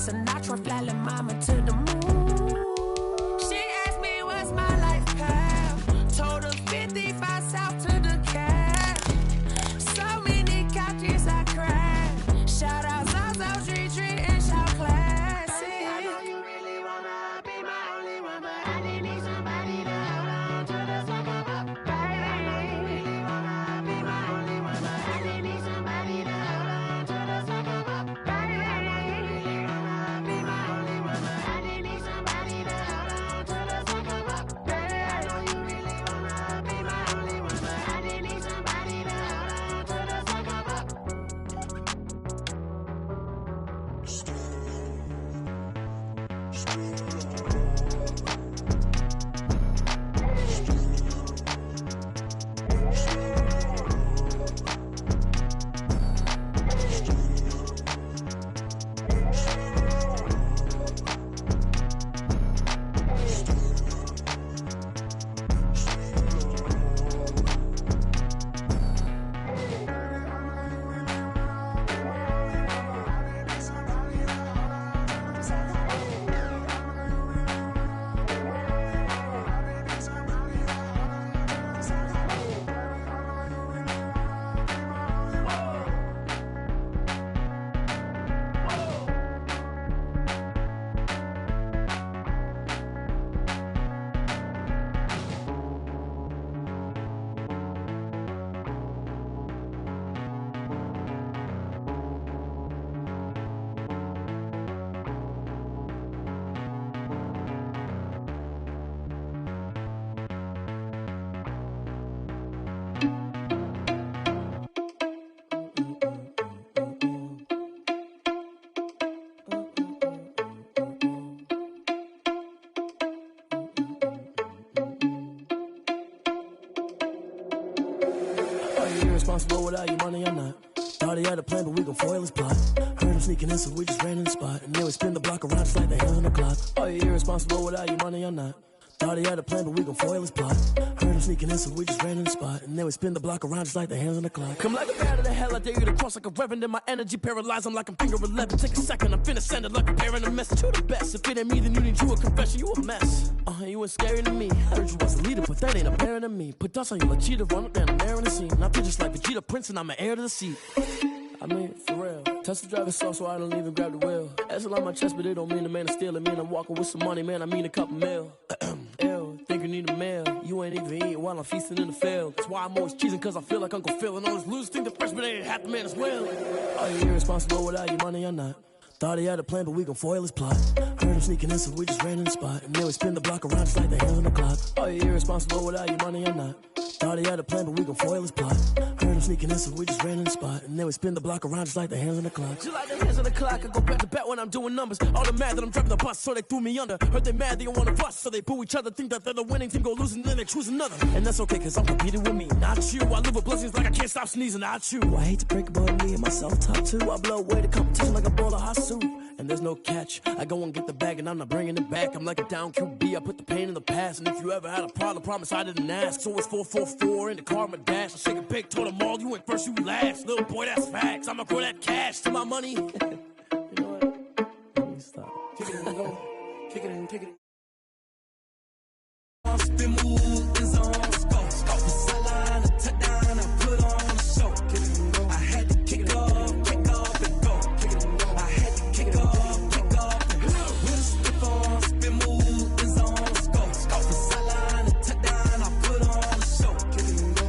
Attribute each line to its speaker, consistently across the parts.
Speaker 1: Sinatra, flying mama to the moon. She asked me what's my life path. Told her 55 south to the cab. So many couches I cried. Shout out South Street and shout classic. I know you really wanna be my only one, but I didn't need somebody to hold on to the second up. Baby, I know you really wanna be my only one, but I didn't need somebody to hold on to the second up. Baby, I know you really wanna be my only one, but I didn't need somebody to hold on to the second up. Baby, I know you really wanna be my only one, but I didn't need somebody to hold on to the second up.
Speaker 2: Irresponsible without your money or not. Thought he had a plan, but we gon' foil his plot. Heard him sneaking in, so we just ran in the spot. And then we spin the block around just like the hands on the clock. Are you irresponsible without your money or not? Thought he had a plan, but we gon' foil his plot. Heard him sneaking in, so we just ran in the spot. And then we spin the block around just like the hands on the clock. Come like a bat of the hell, I dare you to cross like a reverend. And my energy paralyzed, I'm like I'm finger 11. Take a second, I'm finna send it like a parent a message. You the best, if it ain't me, then you need you a confession. You a mess, you ain't scary to me. Heard you was a leader, but that ain't apparent to me. Put dust on you like cheetah, run up down the air in the scene. I feel just like Vegeta Prince and I'm an heir to the seat. I mean, for real. Tesla driving soft, so I don't even grab the wheel. That's on my chest, but it don't mean the man is stealing. Mean I'm walking with some money, man, I mean a couple mil. Ew, think you need a meal. You ain't even eating while I'm feasting in the field. That's why I'm always cheesing, cause I feel like Uncle Phil. And all this losers think the freshman ain't half the man as well. Are you irresponsible without your money or not? Thought he had a plan, but we gon' foil his plot. Heard him sneaking in, so we just ran in the spot. And then we spin the block around just like the hands on the clock. Are you irresponsible without your money or not? Thought he had a plan, but we gon' foil his plot. Heard him sneaking in, so we just ran in the spot. And then we spin the block around just like the hands on the clock. Just like the hands on the clock, I go back to back when I'm doing numbers. All the mad that I'm driving the bus, so they threw me under. Heard they mad, they don't wanna bust, so they boo each other. Think that they're the winning team, go losing, then they choose another. And that's okay, cause I'm competing with me, not you. I live with blessings like I can't stop sneezing, not you. I hate to break it, but me and myself top two. I blow away the competition like a bowl of hot soup. And there's no catch, I go and get the bag and I'm not bringing it back. I'm like a down QB, I put the pain in the past. And if you ever had a problem, promise I didn't ask. So it's 444 in the car, my dash. I shake a big, told them all, you went first, you last. Little boy, that's facts, I'ma grow that cash to my money. You know what? Let me stop. Kick it in, go. Kick it in, kick it in. Spin move is on, go. The sideline, a touchdown, I put on a show. I had to kick off and go. I had to kick off and go. With a stiff on, spin move is on, go. The sideline, a touchdown, I put on a show.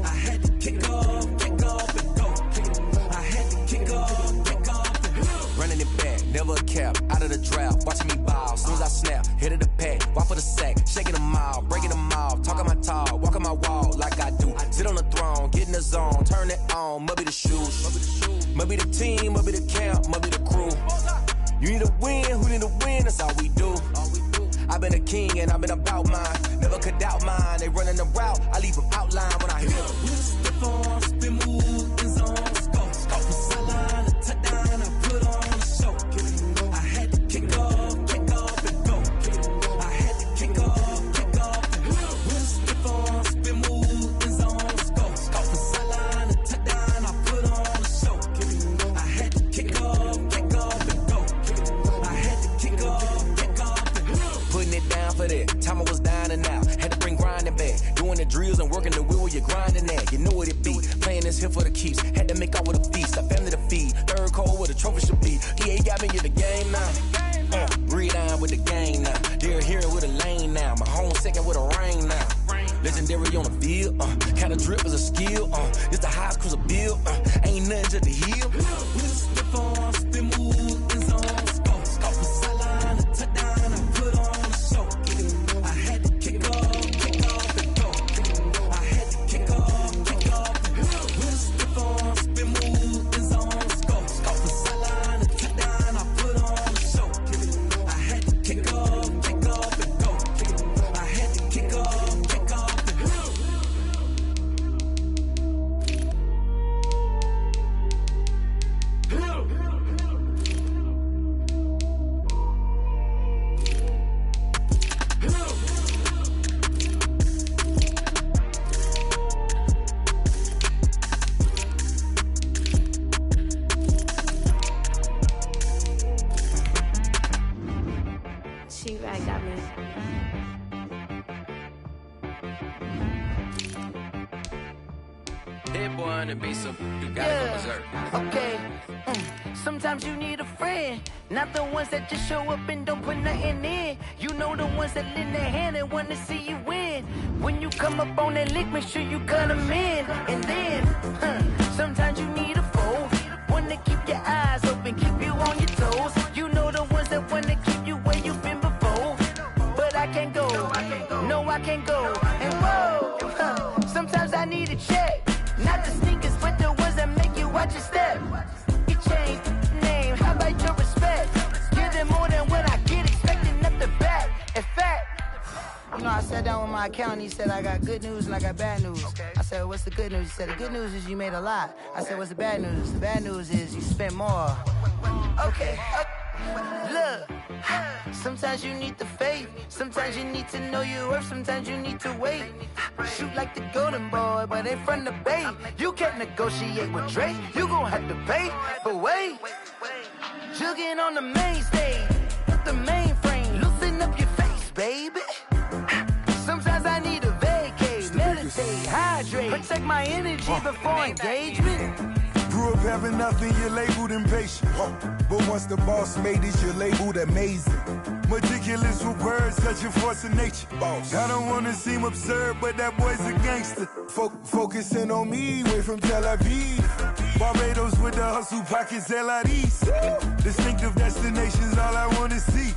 Speaker 2: I had to kick off and go. I had to kick off and go.
Speaker 3: Running it back, never a cap, out of the draft, watching me ball. Soon as I snap, hit of the pack, walk for the sack, shaking them all, breaking them all, talking my talk, walking my wall like I do. Sit on the throne, get in the zone, turn it on, must be the shoes, must be the team, must be the camp, must be the crew. You need a win, who need a win, that's all we do. I've been a king and I've been about mine, never could doubt mine. They running the route, I leave them outline when I hear them. With a stiff on, spin move is on, go. The sideline, a touchdown, I put on a show. I had to kick off and go. I had to kick off and go. With a stiff on, spin move is on, go. The sideline, a touchdown, I put on a show. I had to kick off and go. I had to doing the drills and working the wheel, you're grinding that. You know what it be. Playing this here for the keeps. Had to make out with a feast. A family to feed. Third cold where the trophy should be. EA got me in the game now. Breed on with the gang now. They're here with a lane now. My home second with a rain now. Legendary on the field. Kinda drip is a skill. It's the highest cruiser bill. Ain't nothing to the heel. Step on, spin move, in zone, scope. Scope the sideline, a touchdown, I put on a show. I had to kick off and go. I had to kick off and go. Step on, spin move, in zone, scope. Scope the sideline, a touchdown, I put on a show. I had to kick off and go. I had to kick off and go.
Speaker 1: She-Rag got me.
Speaker 3: Hit boy on the beat, so you gotta go berserk.
Speaker 4: Okay. Sometimes you need a friend, not the ones that just show up and don't put nothing in. You know the ones that lend their hand and wanna see you win. When you come up on that lick, make sure you cut them in. And then, sometimes you need a foe, one to keep your eyes open, keep you on your toes. You know the ones that wanna keep you where you've been before. But I can't go, no I can't go. And whoa, sometimes I need a check. Not the sneakers, but the ones that make you watch your step. You change name, how about your respect? Give them more than what I get, expecting up the back. In fact, you know, I sat down with my accountant, he said, I got good news and I got bad news. I said, what's the good news? He said, the good news is you made a lot. I said, what's the bad news? The bad news is you spent more. Okay. Look, sometimes you need the faith, sometimes you need to know your worth, sometimes you need to wait. Shoot like the golden boy, but ain't from the bay. You can't negotiate with Drake, you gon' have to pay. But wait, jugging on the main stage, the mainframe, loosen up your face, baby. Sometimes I need a vacate, meditate, hydrate, protect my energy before engagement.
Speaker 5: Grew up having nothing, you're labeled impatient. But once the boss made it, you're labeled amazing. Meticulous with words, such a force of nature. I don't wanna seem absurd, but that boy's a gangster. Focusing on me, way from Tel Aviv. Barbados with the hustle pockets, LIDs. Distinctive destinations, all I wanna see.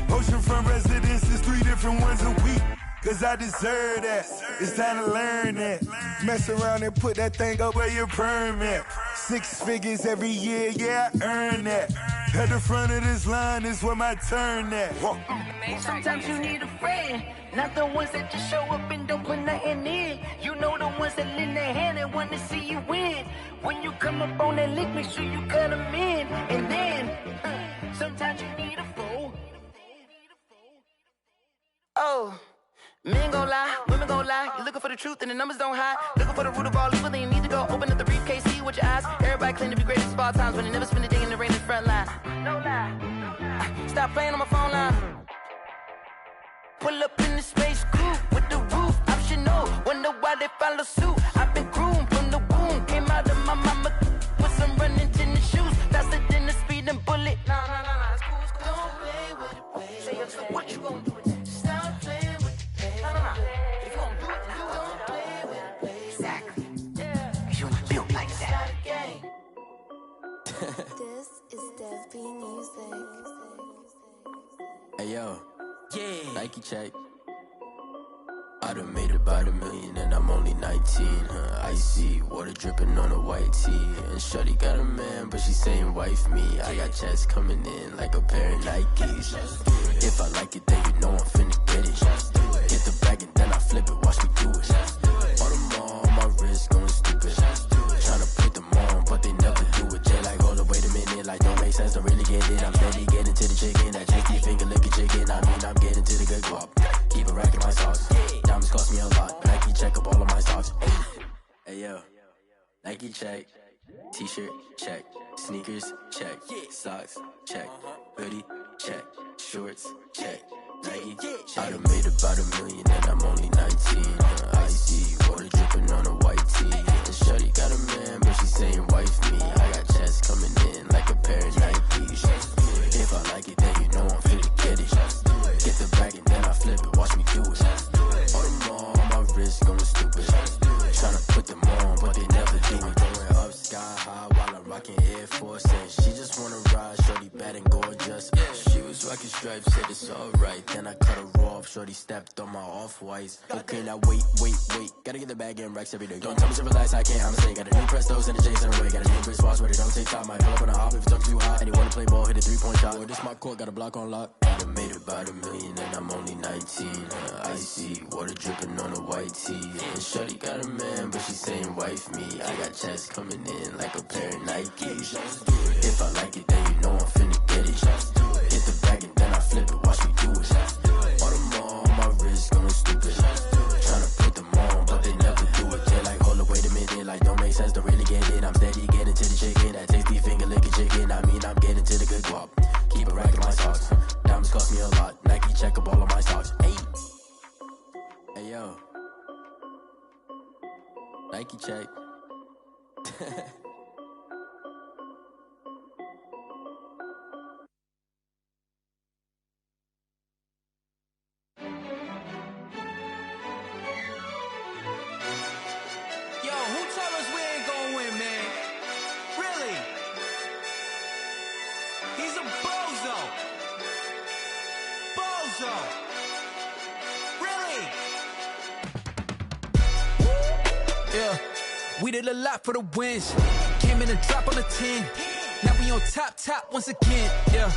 Speaker 5: Oceanfront residences, 3 different ones a week. Cause I deserve that, it's time to learn that. Mess around and put that thing up where your permit. 6 figures every year, yeah, I earn that. At the front of this line is where my turn at.
Speaker 4: Sometimes you need a friend, not the ones that just show up and don't put nothing in. You know the ones that lend their hand and want to see you win. When you come up on that lick, make sure you cut them in. And then, sometimes you need a foe. Oh. Men gon' lie, women gon' lie. You're looking for the truth and the numbers don't hide. Looking for the root of all evil, then you need to go open up the briefcase, see with your eyes. Everybody claim to be greatest of all times, but they never spend a day in the rain in the front line. No lie. Stop playing on my phone line. Pull up in the space coupe with the roof optional. Wonder why they follow suit. I've been groomed from the womb. Came out of my mama with some running tennis shoes. Faster than the speeding bullet. No, it's cool, it's cool. Don't play with it, baby. Say so what you gon' do with it? Stop playing with it. If you gon' do it, then don't play with it, baby. Exactly. Yeah. Cause you ain't built like that.
Speaker 1: This is Dev B Music.
Speaker 3: Hey yo, yeah. Nike check. I done made about $1 million and I'm only 19. Icy water dripping on a white tee. And shorty got a man, but she saying wife me. I got checks coming in like a pair of Nikes. If I like it, then you know I'm finna get it. Get the bag and then I flip it, watch me do it. All them on my wrist going stupid. Tryna put them on, but they never do it. Jay like, hold up, wait a minute, like don't make sense, don't really get it. I'm steady getting to the chicken, that chicky finger licking chicken. I mean, I'm getting to the good guap. Keep a rack in my sauce. Diamonds cost me a lot. Nike check up all of my stocks. Hey yo, Nike check. T-shirt check. Sneakers check. Socks check. Hoodie check. Shorts check. Nike. I done made about $1 million and I'm only 19. Icy
Speaker 6: stupid. Tryna put them on, but they never do it. Going up sky high while I'm rocking Air Force. And she just wanna ride, shorty bad and gorgeous. She was rocking stripes, said it's alright. Then I cut her off, shorty stepped on my off-whites. Okay, now wait. Gotta get the bag and racks every day. Don't tell me to relax, I can't, I'ma say. Got a new Prestos and the J's in the way. Got a new Chris Foss, but it don't take time. Might pull up on a hop if it's up too high. And you wanna play ball, hit a 3-point shot. Boy, this my court, got a block on lock. I done made about $1 million and I'm only 19. Icy, water dripping on a white tee. And shorty got a man, but she saying wife me. I got checks coming in like a pair of Nikes. If I like it, then you know I'm finna get it. Hit the bag and then I flip it, watch me do it. All them on my wrist going stupid. Tryna put them on, but they never do it. They're like, hold up, wait a minute, like don't make sense, don't really get it. I'm steady getting to the chicken, that tasty finger licking chicken. I mean, I'm getting to the good guap. Keep a rack in my socks. Diamonds cost me a lot. Nike check up all of my stocks. Hey yo, Nike check.
Speaker 7: We did a lot for the wins. Came in a drop on the 10. Now we on top once again. Yeah.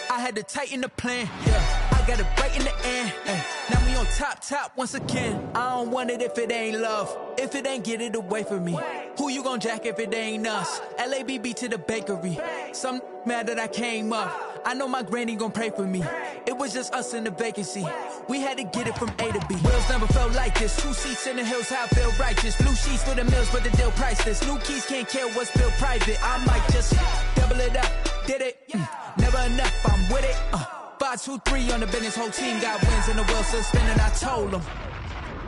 Speaker 7: I had to tighten the plan. Yeah. I got it right in the end. Now we on top once again. I don't want it if it ain't love. If it ain't, get it away from me. Who you gon' jack if it ain't us? LABB to the bakery. Some mad that I came up. I know my granny gon' pray for me. It was just us in the vacancy. We had to get it from A to B. Wheels never felt like this. 2 seats in the hills, how I feel righteous. Blue sheets for the mills, but the deal priceless. New keys can't kill what's built private. I might just double it up. Did it? Never enough, I'm with it. 5, 2, 3 on the business. Whole team got wins and the wheels still spinning. I told them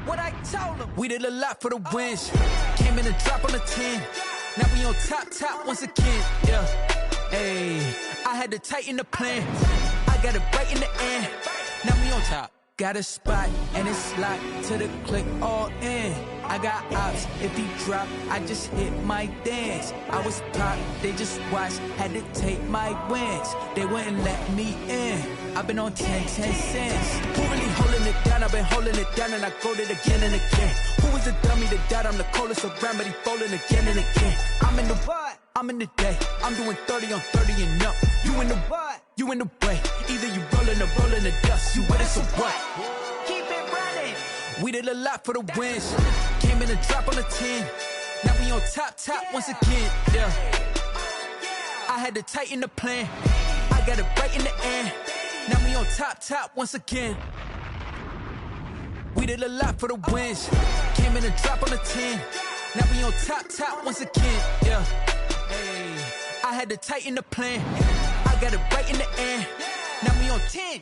Speaker 7: what I told them. We did a lot for the wins. Came in a drop on the 10. Now we on top once again. Yeah. Hey, I had to tighten the plan. I got it right in the end. Now we on top. Got a spot and it's locked to the click all in. I got ops, if he drop, I just hit my dance. I was pop, they just watched, had to take my wins. They wouldn't let me in. I've been on 10 cents. Who really holding it down? I've been holding it down and I go it again and again. Who was the dummy that died? I'm the coldest around, but he folding again and again. I'm in the what? I'm in the day. I'm doing 30 on 30 and up. You in the what? You in the way. Either you rolling or rolling the dust. You with us or what? Keep it running. We did a lot for the wins. Came in a drop on the 10. Now we on top once again. Yeah. I had to tighten the plan. I got it right in the end. Now we on top once again. We did a lot for the wins. Came in a drop on the 10. Now we on top once again. Yeah. Hey, I had to tighten the plan. I got it right in the end. Now we on 10.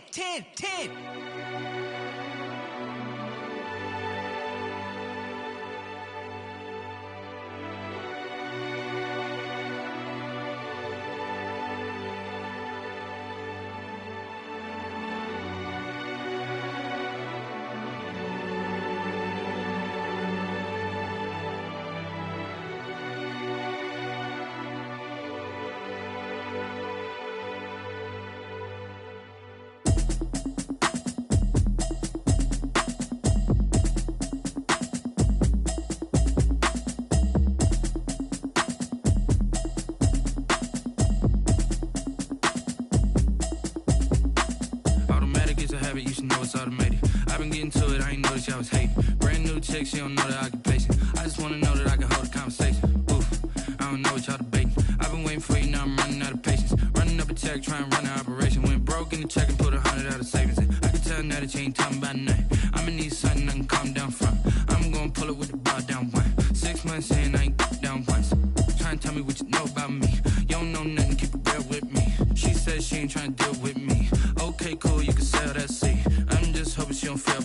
Speaker 8: You should know it's automated. I've been getting to it, I ain't noticed y'all was hating. Brand new chick, she don't know the occupation. I just wanna know that I can hold a conversation. Oof, I don't know what y'all debating. I've been waiting for you, now I'm running out of patience. Running up a check, trying to run an operation. Went broke in the check and put 100 out of savings in. I can tell now that you ain't talking about nothing. I'ma need something I can calm down from. I'm gonna pull it with the bar down one. 6 months in, I ain't down once. Trying to tell me what you know about me. You don't know nothing, keep it real with me. She says she ain't trying to deal with me. Okay, cool, you can sell that seat. I'm just hoping she don't fail.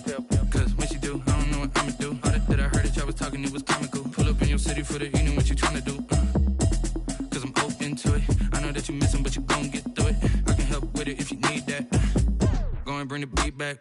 Speaker 8: Cause when she do, I don't know what I'ma do. All that I heard that y'all was talking, it was comical. Pull up in your city for the evening, what you tryna do? Cause I'm open to it. I know that you missing, but you gon' get through it. I can help with it if you need that. Go and bring the beat back.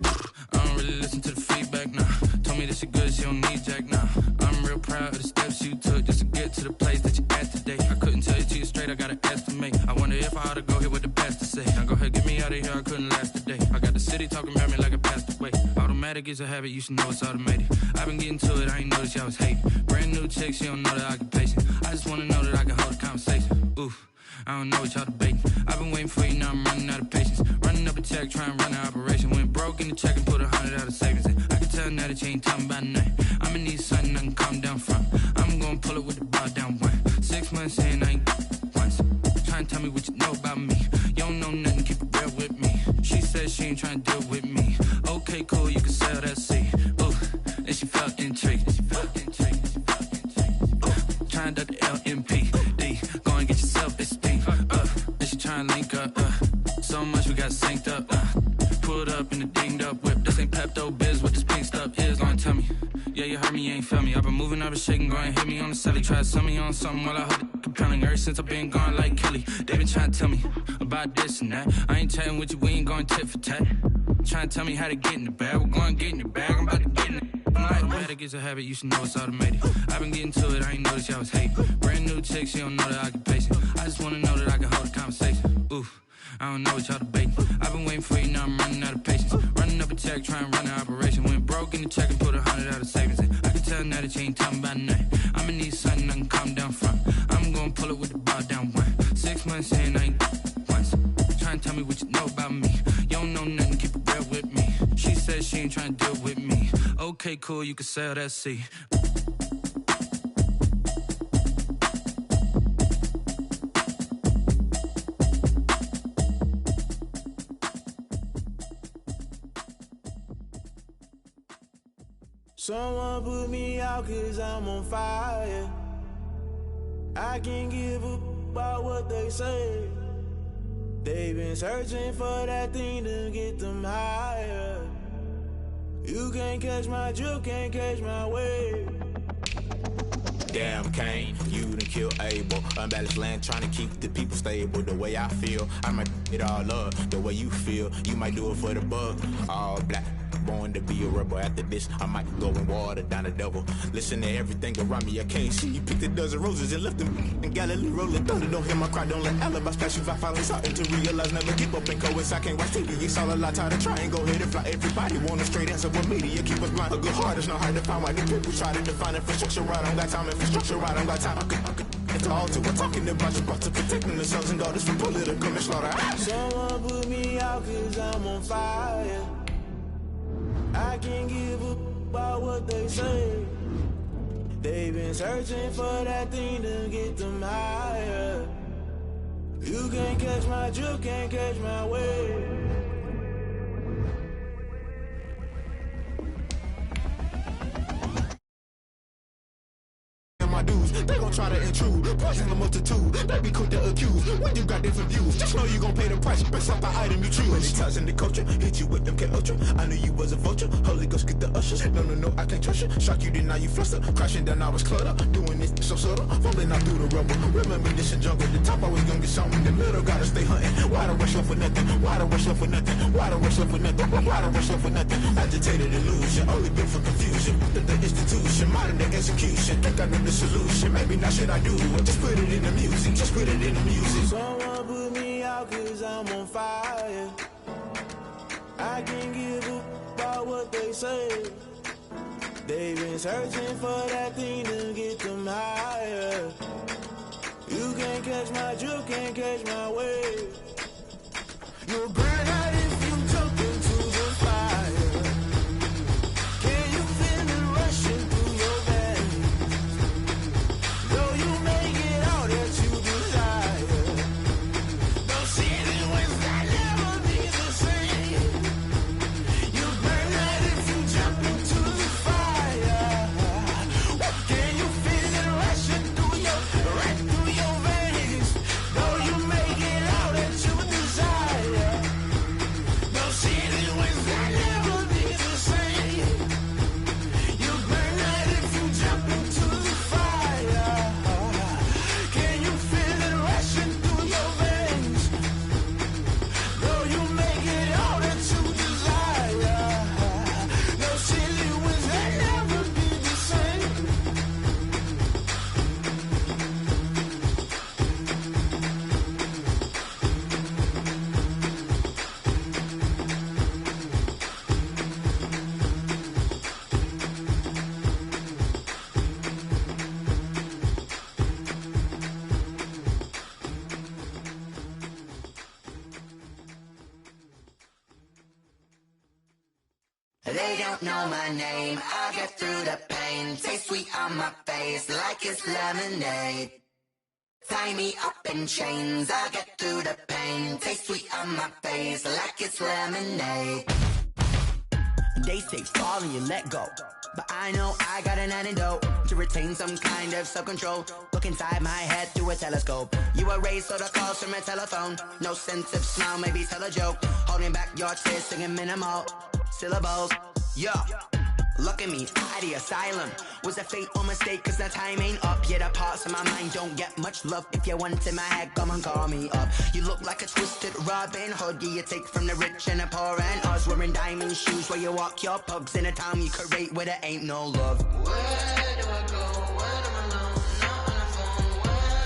Speaker 8: I don't really listen to the feedback, nah. Told me this shit good, she don't need Jack now. I'm real proud of the steps you took just to get to the place that you at today. I couldn't tell you to you straight, I gotta estimate. I wonder if I ought to go here with the best to say. Now go ahead, get me out of here, I couldn't last today. I got the city talking about me like I passed away. Automatic is a habit, you should know it's automated. I've been getting to it, I ain't noticed y'all was hating. Brand new chick, she don't know the occupation. I just wanna know that I can hold a conversation. Oof, I don't know what y'all debating. I've been waiting for you, now I'm running out of patience. Running up a check, trying to run an operation. Went broke in the check and put 100 out of savings in. I can tell now that you ain't talking about nothing. I'ma need something I can calm down from. I'm gonna pull it with the bar down one. 6 months in, I ain't once. Trying to tell me what you know about me. You don't know nothing, keep it real with me. She said she ain't trying to deal with me. Okay, cool, you can sell that seat. Ooh, and she felt intrigued. Trying to duck the LMP. Go and get yourself esteem. And she trying to link up. So much we got synced up. Pulled up in a dinged up whip. This ain't Pepto-Biz, what this pink stuff is. Long tell me. Yeah, you heard me, you ain't feel me. I've been moving, I've been shaking, go and hit me on the celly. Try to sell me on something while I hold it compelling. Ever since I've been gone like Kelly, they been trying to tell me about this and that. I ain't chatting with you, we ain't going tit for tat. Trying to tell me how to get in the bag. We're going to get in the bag, I'm about to get in it. Automatic is a habit, you should know it's automated. I've been getting to it, I ain't noticed y'all was hating. Brand new chick, she don't know the occupation. I just wanna know that I can hold a conversation. Oof, I don't know what y'all debating. I've been waiting for you, now I'm running out of patience. Running up a check, trying to run an operation. Went broke in the check and put 100 out of savings in. I can tell now that you ain't talking about nothing. I'ma need something I can calm down from. I'm gonna pull it with the bar down one. 6 months in, I ain't once. Trying to tell me what you know about me. You don't know nothing, keep it real with me. She said she ain't trying to deal with me. Okay, cool, you can sell that seat.
Speaker 9: Someone put me out 'cause I'm on fire. I can't give a about what they say. They've been searching for that thing to get them higher. You can't catch my drift, can't catch my wave.
Speaker 10: Damn Kane, you done killed Abel. Unbalanced land, trying to keep the people stable. The way I feel, I might it all up. The way you feel, you might do it for the bug. All black, born to be a rebel. After this, I might go and water down the devil. Listen to everything around me, I can't see. You picked a dozen roses and left them in Galilee rolling thunder. Don't hear my cry, don't let alibis pass you. I finally starting to realize, never keep up and coincide. I can't watch TV, it's all a lot. Tired of trying, go ahead and fly. Everybody want a straight answer, but media keep us blind. A good heart is not hard to find. Why the people try to define infrastructure right? I don't got time, infrastructure right, I don't got time. It's all to we're talking about you, about to protecting the sons and daughters from political and slaughter.
Speaker 9: Someone put me out 'cause I'm on fire. I can't give a about what they say. They've been searching for that thing to get them higher. You can't catch my drift, can't catch my wave.
Speaker 10: My dudes, they gon' try to intrude, poison the multitude, they be quick to accuse. When you got different views, just know you gon' pay the price based off the item you choose. When it's ties in the culture, hit you with MK Ultra. I knew you was a vulture, Holy Ghost get the ushers. No, I can't trust you. Shock you, then now you fluster. Crashing down, I was cluttered. Doing this so subtle, falling out through the rubble. Remember this in jungle, the top always gonna get something. In the middle, gotta stay hunting. Why the rush left for nothing? Why the rush left for nothing? Why the rush left for nothing? Why the rush left for nothing? Agitated illusion, only built for confusion. The institution, modern day execution. Think I know the solution, maybe not should I do it? Just put it in the music, just put it in the music.
Speaker 9: Someone put me out 'cause I'm on fire. I can't give a about what they say. They've been searching for that thing to get them higher. You can't catch my drift, can't catch my wave. You'll burn out if you jump into the fire. Can you feel it rushing through your veins? Though you may get all that you desire, those seasons when that never be the same. You burn out if you jump into the fire. Can you feel it rushing through right through your veins? Though you may get all that you desire,
Speaker 11: They don't know my name, I get through the pain. Taste sweet on my face like it's lemonade. Tie me up in chains, I get through the pain. Taste sweet on my face like it's lemonade.
Speaker 12: They say fall and you let go, but I know I got an antidote to retain some kind of self-control. Look inside my head through a telescope. You erase all the calls from a telephone. No sense of smile, maybe tell a joke. Holding back your tears, singing minimal syllables. Yo, look at me, out of the asylum. Was a fate or mistake, cause the time ain't up. Yeah, the parts of my mind don't get much love. If you want in my head, come and call me up. You look like a twisted Robin Hood. Yeah, you take from the rich and the poor and us. Wearing diamond shoes where you walk your pugs. In a town you create where there ain't no love.
Speaker 11: Where do I go? When I'm alone? Not on the phone. When I'm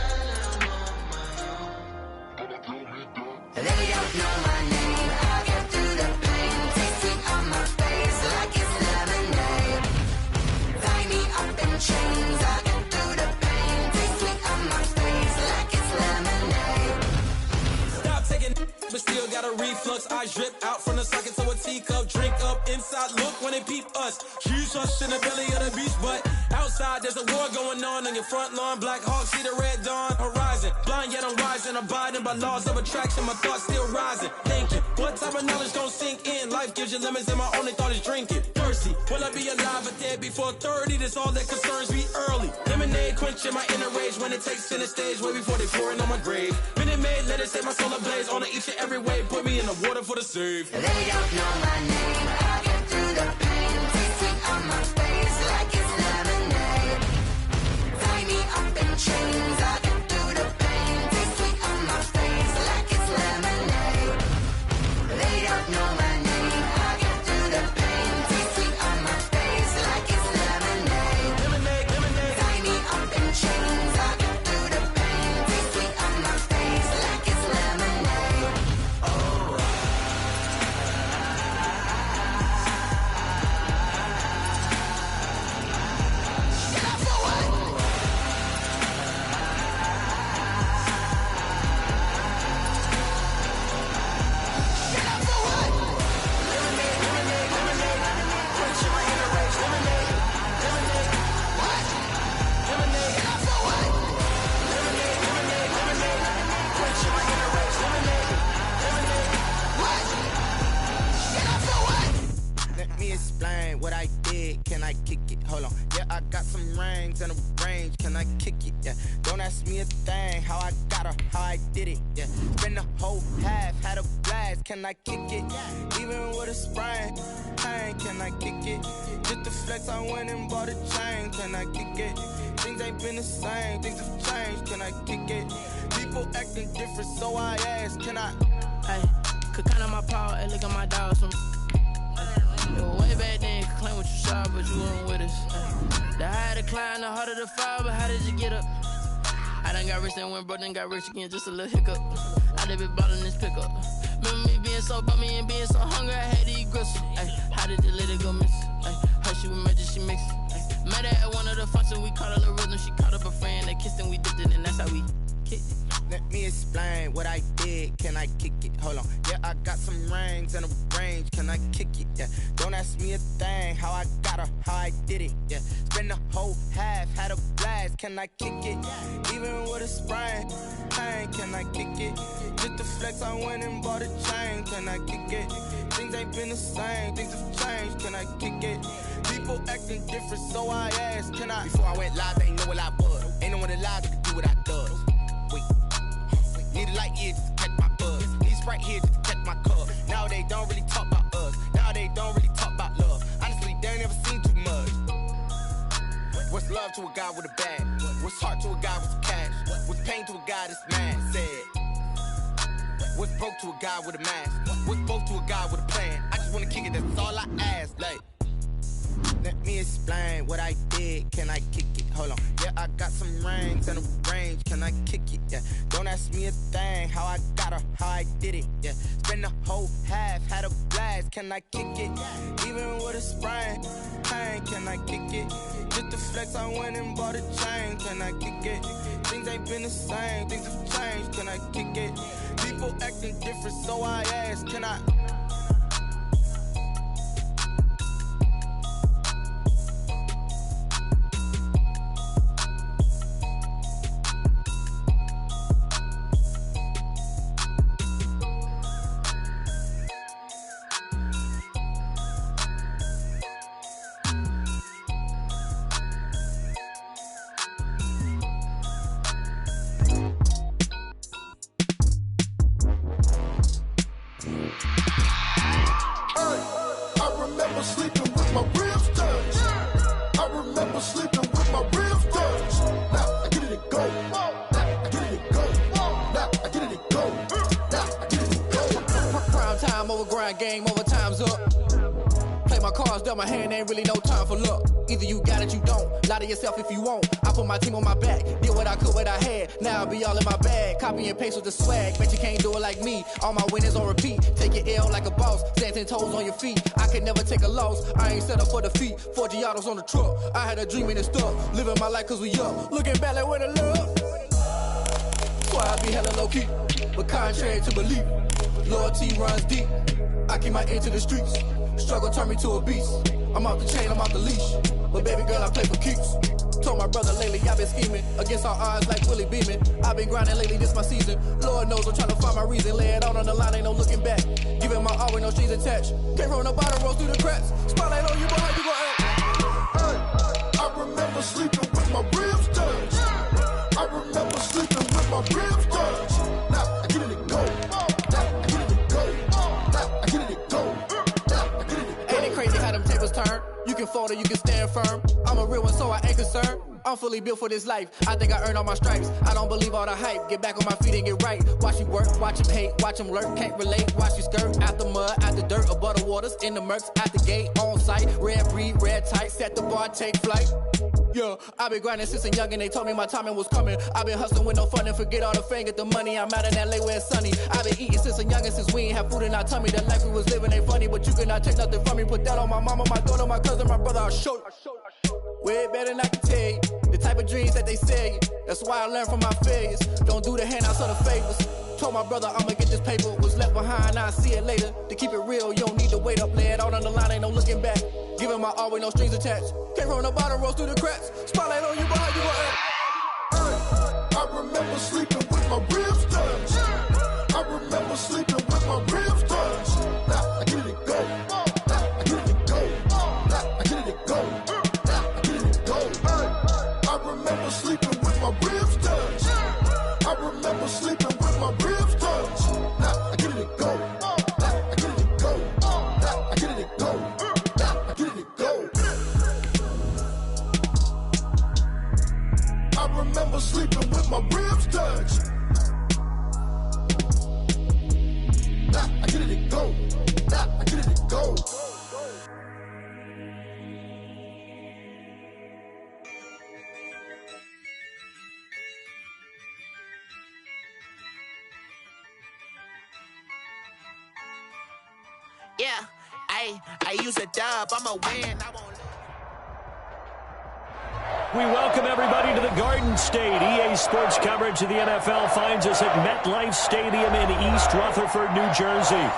Speaker 11: on my own. They don't know my name. I get through the pain. Taste sweet on my face like it's lemonade. Tie me up in chains. I get through the pain. Taste sweet on my face like it's lemonade.
Speaker 13: Stop taking but still got a reflux. I drip out from the socket to a teacup. Drink up inside, look when they peep us. She's us in the belly of the beast, but outside there's a war going on your front lawn. Black Hawk, see the red dawn horizon. Blind yet I'm rising, abiding by laws of attraction. My thoughts still rising, thinking what type of knowledge gon' sink in? Life gives you lemons and my only thought is drinking. Thirsty, will I be alive or dead before 30? That's all that concerns me early. Lemonade quenching my inner rage when it takes center stage way before they pour it on my grave. Minute Maid, let it set my soul ablaze on each and every way. Put me in the water for the save.
Speaker 11: They don't know my name. I get through the pain. Taste sweet on my face like it's lemonade. Tie me up in chains. I get through the pain. Taste sweet on my face like it's lemonade. They don't know my name. I get through the pain. Taste sweet on my face like it's lemonade.
Speaker 13: Lemonade, lemonade.
Speaker 11: Tie me up in chains. I get through the pain. Taste sweet on my face like it's lemonade.
Speaker 14: Let me explain what I did. Can I kick it? Hold on. Yeah, I got some rings and a range. Can I kick it? Yeah. Don't ask me a thing. How I got her, how I did it. Yeah. Spend the whole half, had a blast. Can I kick it? Even with a sprain. Pain, can I kick it? Just the flex, I went and bought a chain. Can I kick it? Things ain't been the same. Things have changed. Can I kick it? People acting different, so I ask. Can I?
Speaker 15: Hey, could count on my power. Hey, look at my dogs. Way back then, you could claim what you saw, but you weren't with us. The higher the climb, the harder the fall, but how did you get up? I done got rich and went broke, then got rich again, just a little hiccup. I done been ballin' this pickup. Remember me being so bummy and being so hungry, I had to eat gristle. Ay, how did you let it go miss? Ay, her she was magic, she mixed. Met her at one of the functions, we caught a little rhythm, she caught up a friend, they kissed and we dipped it, and that's how we kicked it.
Speaker 14: Let me explain what I did. Can I kick it? Hold on. Yeah, I got some rings and a range. Can I kick it? Yeah. Don't ask me a thing. How I got her, how I did it. Yeah. Spend the whole half, had a blast. Can I kick it? Even with a sprain. Pain, can I kick it? Just the flex, I went and bought a chain. Can I kick it? Things ain't been the same. Things have changed. Can I kick it? People acting different, so I asked. Can I? Before I went live, they ain't know what I was. Ain't no one alive that could do what I does. Need a light here just to catch my buzz. Need Sprite here just to catch my cup. Now they don't really talk about us. Now they don't really talk about love. Honestly, they ain't never seen too much. What's love to a guy with a bag? What's heart to a guy with cash? What's pain to a guy that's mad? Said. What's broke to a guy with a mask? What's both to a guy with a plan? I just wanna kick it, that's all I ask. Like, let me explain what I did. Can I kick it? Hold on. Yeah, I got some rings and a range. Can I kick it? Yeah. Don't ask me a thing. How I got her, how I did it. Yeah. Spend the whole half, had a blast. Can I kick it? Even with a sprain. Pain, can I kick it? Just the flex, I went and bought a chain. Can I kick it? Things ain't been the same. Things have changed. Can I kick it? People acting different, so I ask. Can I?
Speaker 16: grind game, overtime's up. Play my cards, dealt my hand, ain't really no time for luck. Either you got it, you don't. Lie to yourself if you won't. I put my team on my back, did what I could, what I had. Now I'll be all in my bag. Copy and paste with the swag. Bet you can't do it like me. All my winners on repeat. Take your L like a boss. Stand 10 toes on your feet. I can never take a loss. I ain't set up for defeat. 4 Giottos on the truck. I had a dream and it's stuck. Living my life cause we up. Looking back like where the love. Why I be hella low key. But contrary to belief, loyalty runs deep. I keep my ear to the streets. Struggle turned me to a beast. I'm off the chain, I'm off the leash. But baby girl, I play for keeps. Told my brother lately, I've been scheming. Against all odds like Willie Beeman. I've been grinding lately, this my season. Lord knows I'm trying to find my reason. Lay it out on the line, ain't no looking back. Giving my all with no strings attached. Came from the bottom, roll through the cracks. Spotlight on you, but how you gon' act?
Speaker 17: I remember sleeping with my ribs touched. I remember sleeping with my ribs touched. Now I get it go. Now I get it go. Now I get it go.
Speaker 16: Ain't it crazy how them tables turn? You can fold or you can stand firm. I'm a real one, so I ain't concerned. I'm fully built for this life. I think I earned all my stripes. I don't believe all the hype. Get back on my feet and get right. Watch you work, watch him hate, watch him lurk. Can't relate, watch you skirt. Out the mud, out the dirt, above the waters, in the murks, at the gate, on site. Red breed, red tight, set the bar, take flight. Yeah, I been grinding since a youngin', they told me my timing was coming. I been hustling with no fun and forget all the fame, get the money. I'm out in LA where it's sunny. I been eating since a youngin', since we ain't have food in our tummy. The life we was living ain't funny, but you cannot take nothing from me. Put that on my mama, my daughter, my cousin, my brother, I'll show you. Way better than I can tell you. The type of dreams that they sell you. That's why I learned from my failures. Don't do the handouts or the favors. Told my brother I'ma get this paper. Was left behind, I'll see it later. To keep it real, you don't need to wait up. Lay it out on the line, ain't no looking back. Giving my all with no strings attached. Came from the bottom, rose through the cracks. Spotlight on you, but how you gon' act?
Speaker 17: I remember sleeping with my ribs touched. I remember sleeping with my ribs touched. Now I get it go. Now I get it go. Now I get it go. Now I get it go. I remember sleeping with my ribs touched. I remember sleeping with my ribs touched. Now I get it go. Now I get it go. Now I get it go. Now I get it go. I remember sleeping with my ribs touched. Now I get it go. Now I get it go.
Speaker 14: Yeah, I use a dub, I'm a win. I won't.
Speaker 18: We welcome everybody to the Garden State. EA Sports coverage of the NFL finds us at MetLife Stadium in East Rutherford, New Jersey.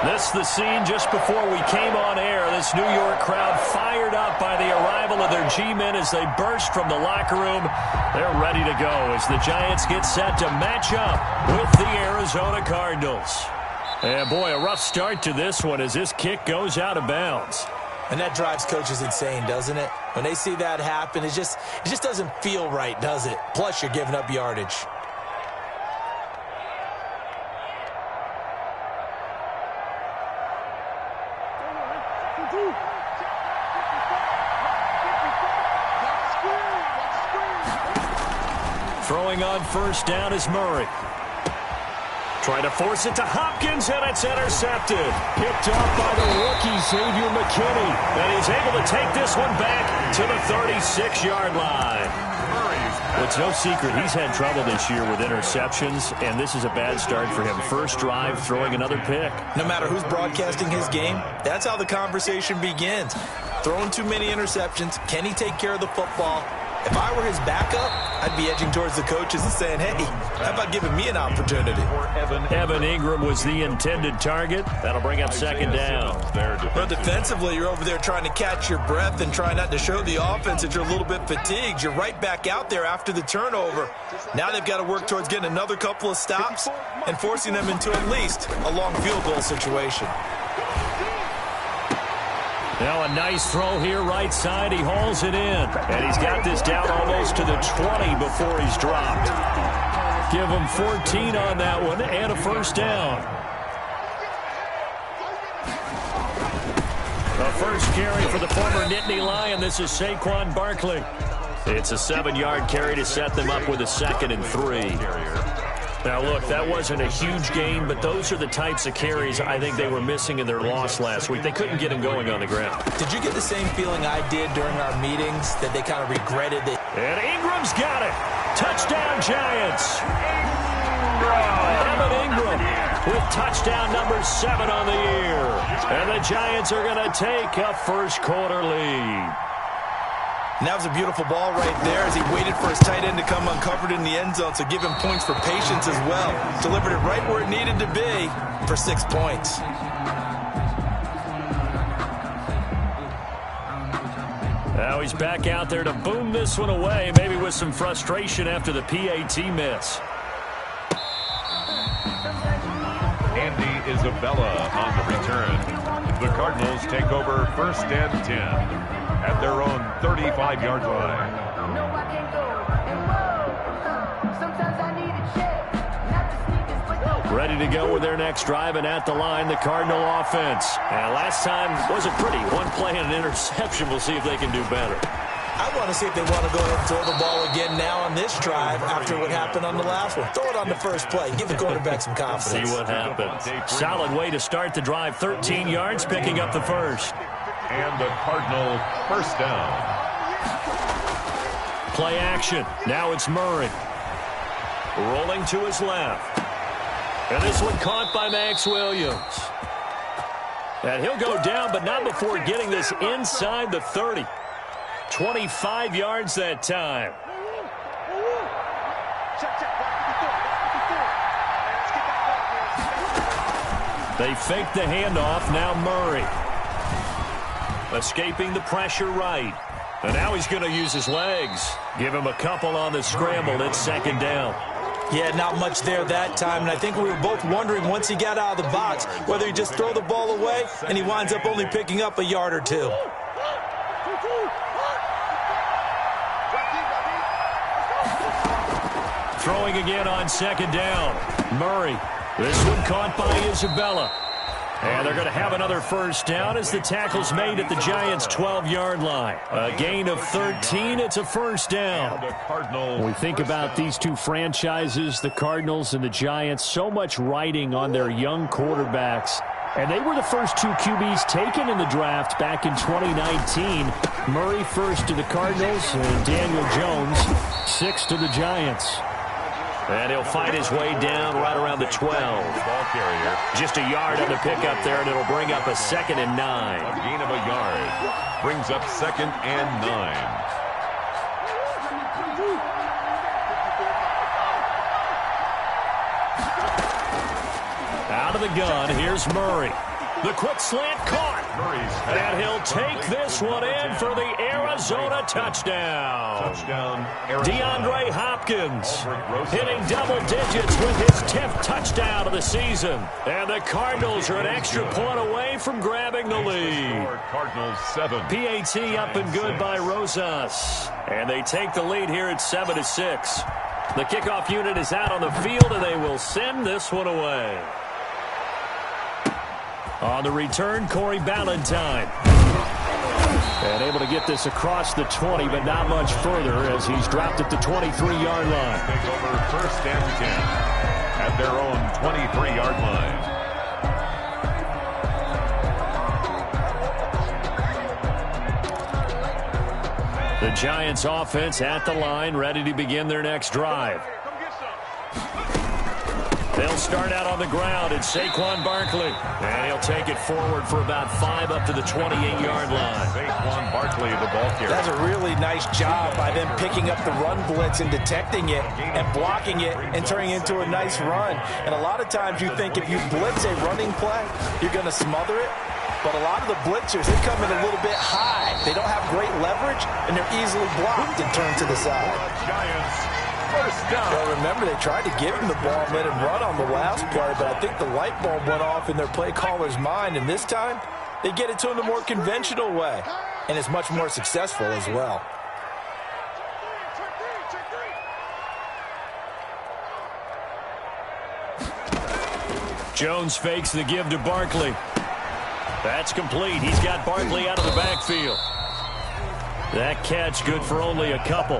Speaker 18: This is the scene just before we came on air. This New York crowd fired up by the arrival of their G-men as they burst from the locker room. They're ready to go as the Giants get set to match up with the Arizona Cardinals. And boy, a rough start to this one as this kick goes out of bounds.
Speaker 19: And that drives coaches insane, doesn't it? When they see that happen, it just doesn't feel right, does it? Plus, you're giving up yardage.
Speaker 18: Throwing on first down is Murray. Trying to force it to Hopkins, and it's intercepted. Picked off by the rookie, Xavier McKinney. And he's able to take this one back to the 36-yard line. Well, it's no secret he's had trouble this year with interceptions, and this is a bad start for him. First drive, throwing another pick.
Speaker 19: No matter who's broadcasting his game, that's how the conversation begins. Throwing too many interceptions, can he take care of the football? If I were his backup, I'd be edging towards the coaches and saying, hey, how about giving me an opportunity?
Speaker 18: Evan Ingram was the intended target. That'll bring up second down.
Speaker 19: But defensively, you're over there trying to catch your breath and try not to show the offense that you're a little bit fatigued. You're right back out there after the turnover. Now they've got to work towards getting another couple of stops and forcing them into at least a long field goal situation.
Speaker 18: Now a nice throw here right side. He hauls it in. And he's got this down almost to the 20 before he's dropped. Give him 14 on that one and a first down. The first carry for the former Nittany Lion. This is Saquon Barkley. It's a 7-yard carry to set them up with a 2nd and 3. Now, look, that wasn't a huge gain, but those are the types of carries I think they were missing in their loss last week. They couldn't get him going on the ground.
Speaker 19: Did you get the same feeling I did during our meetings, that they kind of regretted it?
Speaker 18: And Ingram's got it. Touchdown, Giants. Evan Ingram with touchdown number 7 on the year. And the Giants are going to take a first-quarter lead.
Speaker 19: And that was a beautiful ball right there as he waited for his tight end to come uncovered in the end zone, so give him points for patience as well. Delivered it right where it needed to be for 6 points.
Speaker 18: Now he's back out there to boom this one away, maybe with some frustration after the PAT miss.
Speaker 20: Andy Isabella on the return. The Cardinals take over 1st and 10. At their own 35-yard line.
Speaker 18: Ready to go with their next drive, and at the line, the Cardinal offense. And last time wasn't pretty. One play and an interception. We'll see if they can do better.
Speaker 19: I want to see if they want to go ahead and throw the ball again now on this drive after what happened on the last one. Throw it on the first play. Give the quarterback some confidence.
Speaker 18: See what happens. Solid way to start the drive. 13 yards, picking up the first.
Speaker 20: And the Cardinal first down.
Speaker 18: Play action. Now it's Murray. Rolling to his left. And this one caught by Max Williams. And he'll go down, but not before getting this inside the 30. 25 yards that time. They fake the handoff. Now Murray. Escaping the pressure right. And now he's going to use his legs. Give him a couple on the scramble. It's 2nd down.
Speaker 19: Yeah, not much there that time. And I think we were both wondering once he got out of the box whether he just throw the ball away and he winds up only picking up a yard or 2.
Speaker 18: Throwing again on 2nd down. Murray. This one caught by Isabella. And they're going to have another first down as the tackle's made at the Giants' 12-yard line. A gain of 13. It's a first down.
Speaker 20: When
Speaker 18: we think about these two franchises, the Cardinals and the Giants, so much riding on their young quarterbacks. And they were the first 2 QBs taken in the draft back in 2019. Murray first to the Cardinals and Daniel Jones 6th to the Giants. And he'll fight his way down right around the 12.
Speaker 20: Ball carrier.
Speaker 18: Just a yard on the pickup there, and it'll bring up a 2nd and 9.
Speaker 20: A gain of a yard. Brings up 2nd and 9.
Speaker 18: Out of the gun, here's Murray. The quick slant caught. And he'll take this one in for the Arizona touchdown. DeAndre Hopkins hitting double digits with his 10th touchdown of the season. And the Cardinals are an extra point away from grabbing the lead.
Speaker 20: Cardinals 7.
Speaker 18: PAT up and good by Rosas. And they take the lead here at 7-6. The kickoff unit is out on the field, and they will send this one away. On the return, Corey Ballantyne. And able to get this across the 20, but not much further as he's dropped at the 23-yard line.
Speaker 20: Take over 1st and 10 at their own 23-yard line.
Speaker 18: The Giants offense at the line, ready to begin their next drive. They'll start out on the ground. It's Saquon Barkley. And he'll take it forward for about 5 up to the 28-yard line.
Speaker 20: Saquon Barkley, the ball carrier.
Speaker 19: That's a really nice job by them picking up the run blitz and detecting it and blocking it and turning it into a nice run. And a lot of times you think if you blitz a running play, you're going to smother it. But a lot of the blitzers, they come in a little bit high. They don't have great leverage, and they're easily blocked and turned to the side.
Speaker 20: Giants. First down.
Speaker 19: Well, remember, they tried to give him the ball and let him run on the last play, but I think the light bulb went off in their play caller's mind, and this time they get it to him the more conventional way, and it's much more successful as well.
Speaker 18: Jones fakes the give to Barkley. That's complete. He's got Barkley out of the backfield. That catch good for only a couple.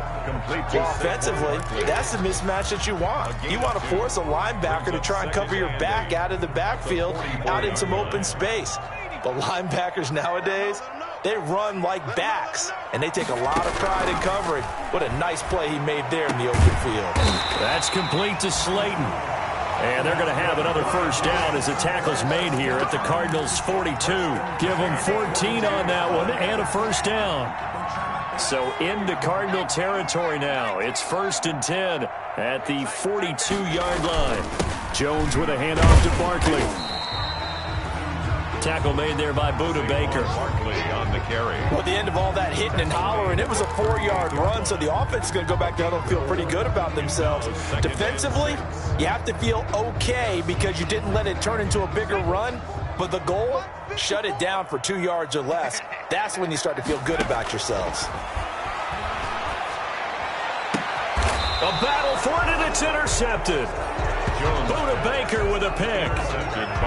Speaker 19: Offensively, that's the mismatch that you want. You want to force a linebacker to try and cover your back out of the backfield, out in some open space. But linebackers nowadays, they run like backs, and they take a lot of pride in covering. What a nice play he made there in the open field.
Speaker 18: That's complete to Slayton. And they're going to have another first down as the tackle's made here at the Cardinals' 42. Give them 14 on that one and a first down. So into Cardinal territory now. It's 1st and 10 at the 42-yard line. Jones with a handoff to Barkley. Tackle made there by Buda Baker.
Speaker 20: Barkley on the carry.
Speaker 19: Well, at the end of all that hitting and hollering, it was a 4-yard run, so the offense is going to go back down and feel pretty good about themselves. Defensively, you have to feel okay because you didn't let it turn into a bigger run, but the goal, shut it down for 2 yards or less. That's when you start to feel good about yourselves.
Speaker 18: A battle for it, and it's intercepted. Buda Baker with a pick.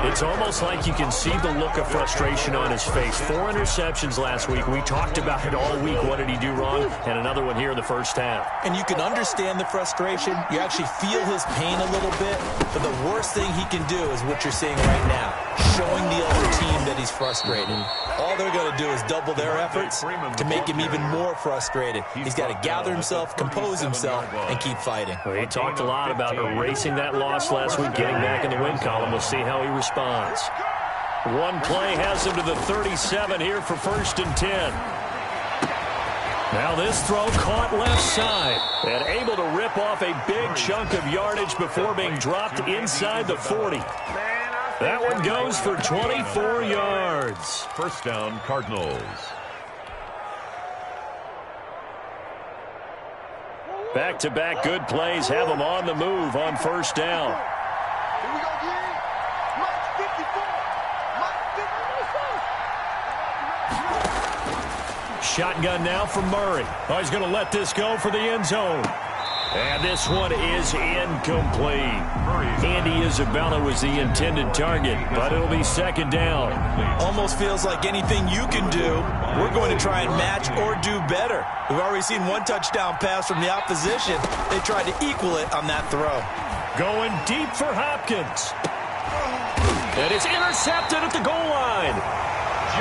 Speaker 18: It's almost like you can see the look of frustration on his face. 4 interceptions last week. We talked about it all week. What did he do wrong? And another one here in the first half.
Speaker 19: And you can understand the frustration. You actually feel his pain a little bit. But the worst thing he can do is what you're seeing right now, showing the other team that he's frustrated. All they're going to do is double their efforts to make him even more frustrated. He's got to gather himself, compose himself, and keep fighting.
Speaker 18: Well, he talked a lot about erasing that loss last week, getting back in the win column. We'll see how he responds. One play has him to the 37 here for 1st and 10. Now this throw caught left side and able to rip off a big chunk of yardage before being dropped inside the 40. That one goes for 24 yards.
Speaker 20: First down, Cardinals.
Speaker 18: Back-to-back good plays have them on the move on first down. Shotgun now from Murray. Oh, he's going to let this go for the end zone. And this one is incomplete. Andy Isabella was the intended target, but it'll be 2nd down.
Speaker 19: Almost feels like anything you can do, we're going to try and match or do better. We've already seen one touchdown pass from the opposition. They tried to equal it on that throw.
Speaker 18: Going deep for Hopkins. And it's intercepted at the goal line.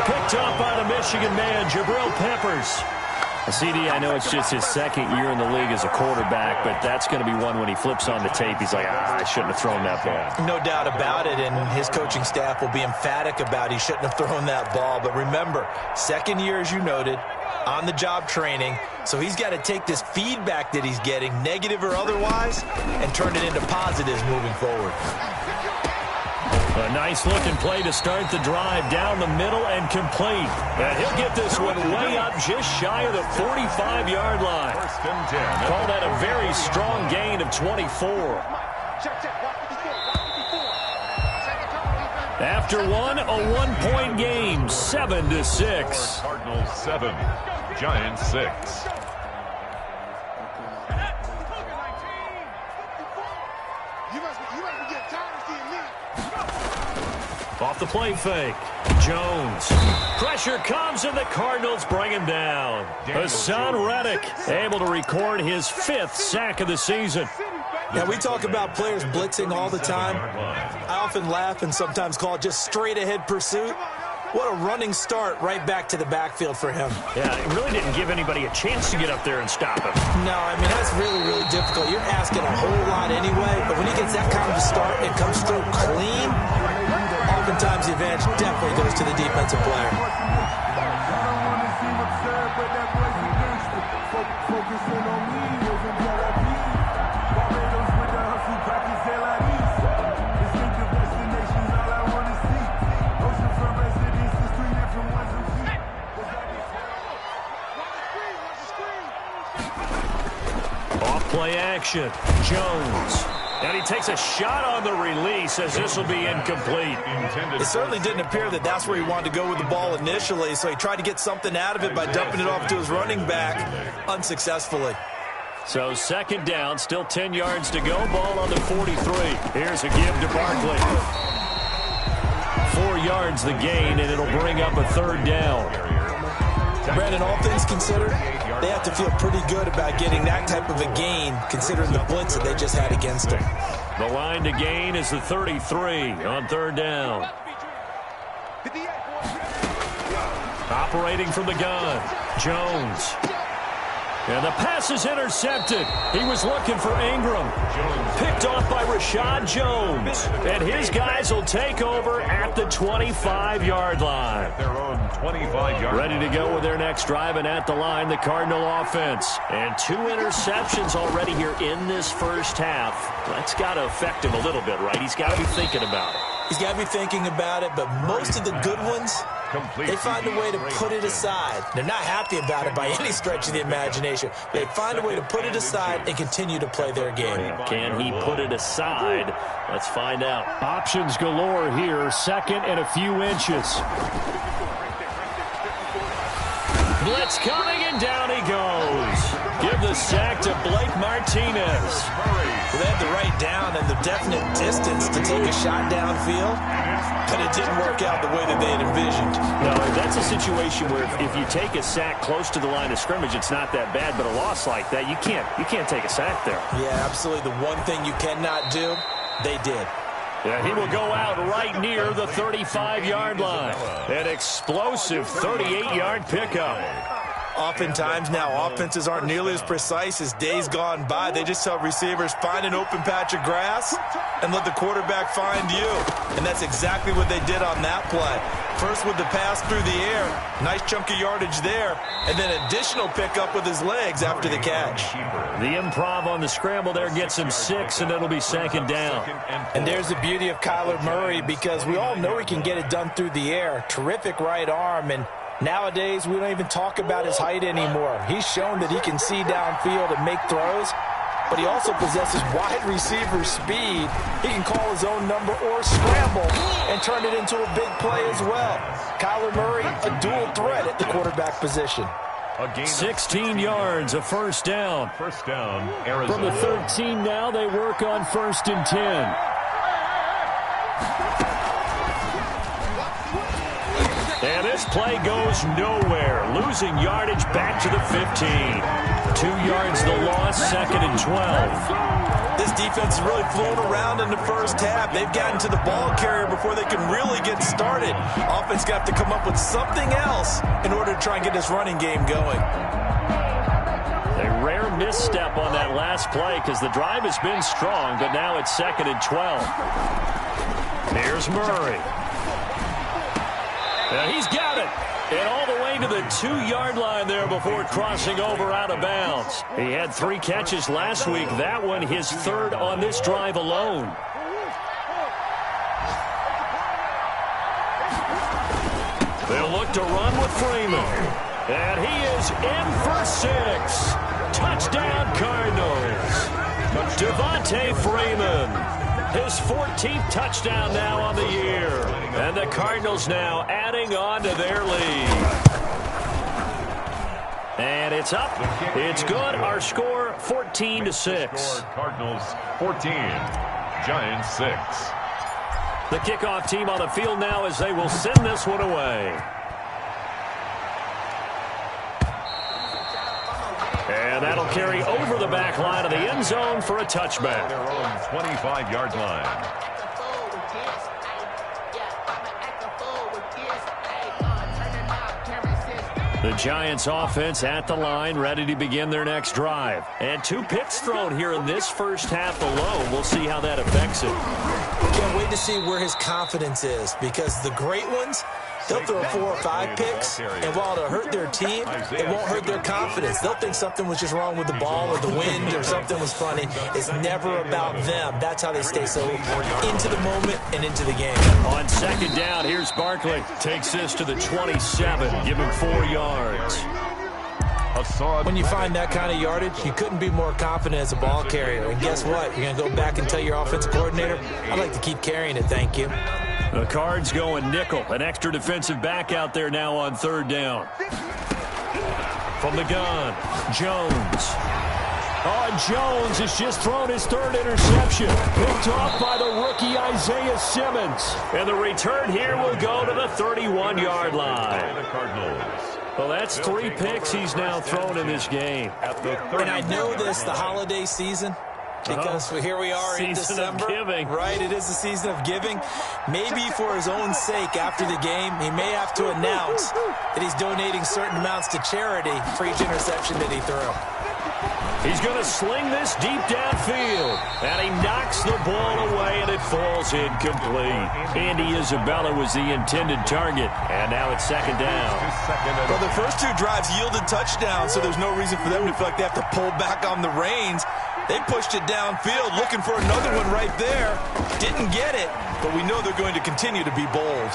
Speaker 18: Picked up by the Michigan man, Jabril Peppers. CD, I know it's just his 2nd year in the league as a quarterback, but that's going to be one when he flips on the tape. He's like, I shouldn't have thrown that ball.
Speaker 19: No doubt about it, and his coaching staff will be emphatic about he shouldn't have thrown that ball. But remember, 2nd year, as you noted, on-the-job training, so he's got to take this feedback that he's getting, negative or otherwise, and turn it into positives moving forward.
Speaker 18: A nice-looking play to start the drive down the middle and complete. And he'll get this one way up just shy of the 45-yard line. Call that a very strong gain of 24. After one, a one-point game, 7-6.
Speaker 20: Cardinals 7, Giants 6.
Speaker 18: Off the play fake. Jones. Pressure comes and the Cardinals bring him down. Hassan Reddick able to record his 5th sack of the season.
Speaker 19: Now, we talk about players blitzing all the time. I often laugh and sometimes call it just straight-ahead pursuit. What a running start right back to the backfield for him.
Speaker 18: Yeah, it really didn't give anybody a chance to get up there and stop him.
Speaker 19: No, I mean, that's really, really difficult. You're asking a whole lot anyway, but when he gets that kind of a start and comes through clean, oftentimes the advantage definitely goes to the defensive player.
Speaker 18: Play action. Jones. And he takes a shot on the release as this will be incomplete.
Speaker 19: It certainly didn't appear that that's where he wanted to go with the ball initially, so he tried to get something out of it by dumping it off to his running back unsuccessfully.
Speaker 18: So 2nd down, still 10 yards to go. Ball on the 43. Here's a give to Barkley. 4 yards the gain, and it'll bring up a 3rd down.
Speaker 19: Brandon, all things considered, they have to feel pretty good about getting that type of a gain, considering the blitz that they just had against them.
Speaker 18: The line to gain is the 33 on third down. Operating from the gun, Jones. And the pass is intercepted. He was looking for Ingram. Picked off by Rashad Jones. And his guys will take over at the 25-yard line.
Speaker 20: Their own 25-yard.
Speaker 18: Ready to go with their next drive, and at the line, the Cardinal offense. And 2 interceptions already here in this first half. That's got to affect him a little bit, right? He's got to be thinking about it.
Speaker 19: He's got to be thinking about it, but most of the good ones, they find a way to put it aside. They're not happy about it by any stretch of the imagination. They find a way to put it aside and continue to play their game.
Speaker 18: Can he put it aside? Let's find out. Options galore here. Second and a few inches. Blitz coming, and down he goes. Give the sack to Blake Martinez.
Speaker 19: Well, they had the right down and the definite distance to take a shot downfield, but it didn't work out the way that they had envisioned.
Speaker 18: No, that's a situation where if you take a sack close to the line of scrimmage, it's not that bad, but a loss like that, you can't take a sack there.
Speaker 19: Yeah, absolutely. The one thing you cannot do, they did.
Speaker 18: Yeah, he will go out right near the 35-yard line. An explosive 38-yard pickup.
Speaker 19: Oftentimes now, offenses aren't nearly as precise as days gone by. They just tell receivers, find an open patch of grass and let the quarterback find you. And that's exactly what they did on that play. First with the pass through the air, nice chunk of yardage there, and then additional pickup with his legs after the catch.
Speaker 18: The improv on the scramble there gets him 6, and it'll be second down.
Speaker 19: And there's the beauty of Kyler Murray, because we all know he can get it done through the air. Terrific right arm, and nowadays we don't even talk about his height anymore. He's shown that he can see downfield and make throws, but he also possesses wide receiver speed. He can call his own number or scramble and turn it into a big play as well. Kyler Murray, a dual threat at the quarterback position.
Speaker 18: 16 yards, a first down.
Speaker 20: First down, Arizona.
Speaker 18: From the 13 now, they work on 1st and 10. And this play goes nowhere. Losing yardage back to the 15. 2 yards the loss, 2nd and 12.
Speaker 19: This defense is really flown around in the first half. They've gotten to the ball carrier before they can really get started. Offense got to come up with something else in order to try and get this running game going.
Speaker 18: A rare misstep on that last play because the drive has been strong, but now it's 2nd and 12. Here's Murray. He's got it. And all the way to the 2-yard line there before crossing over out of bounds. He had 3 catches last week. That one his 3rd on this drive alone. They'll look to run with Freeman. And he is in for 6. Touchdown Cardinals. Devontae Freeman. His 14th touchdown now on the year. And the Cardinals now adding on to their lead. And it's up. It's good. Our score, 14-6.
Speaker 20: Cardinals 14, Giants 6.
Speaker 18: The kickoff team on the field now as they will send this one away. And that'll carry over the back line of the end zone for a touchback.
Speaker 20: Their own 25-yard line.
Speaker 18: The Giants offense at the line, ready to begin their next drive. And 2 picks thrown here in this first half alone. We'll see how that affects him.
Speaker 19: Can't wait to see where his confidence is, because the great ones, they'll throw 4 or 5 picks, and while it'll hurt their team, it won't hurt their confidence. They'll think something was just wrong with the ball or the wind or something was funny. It's never about them. That's how they stay so into the moment and into the game.
Speaker 18: On 2nd down, here's Barkley. Takes this to the 27, give him 4 yards.
Speaker 19: When you find that kind of yardage, you couldn't be more confident as a ball carrier. And guess what? You're going to go back and tell your offensive coordinator, I'd like to keep carrying it, thank you.
Speaker 18: The Cards going nickel. An extra defensive back out there now on 3rd down. From the gun, Jones. Jones has just thrown his 3rd interception. Picked off by the rookie Isaiah Simmons. And the return here will go to the 31-yard line.
Speaker 20: The Cardinals.
Speaker 18: Well, that's 3 picks he's now thrown in this game.
Speaker 19: And I know this, the holiday season, because here we are in December.
Speaker 18: Of giving.
Speaker 19: Right, it is the season of giving. Maybe for his own sake after the game, he may have to announce that he's donating certain amounts to charity for each interception that he threw.
Speaker 18: He's going to sling this deep downfield, and he knocks the ball away, and it falls incomplete. Andy Isabella was the intended target, and now it's 2nd down.
Speaker 19: Well, the first 2 drives yielded touchdowns, so there's no reason for them to feel like they have to pull back on the reins. They pushed it downfield, looking for another one right there. Didn't get it, but we know they're going to continue to be bold.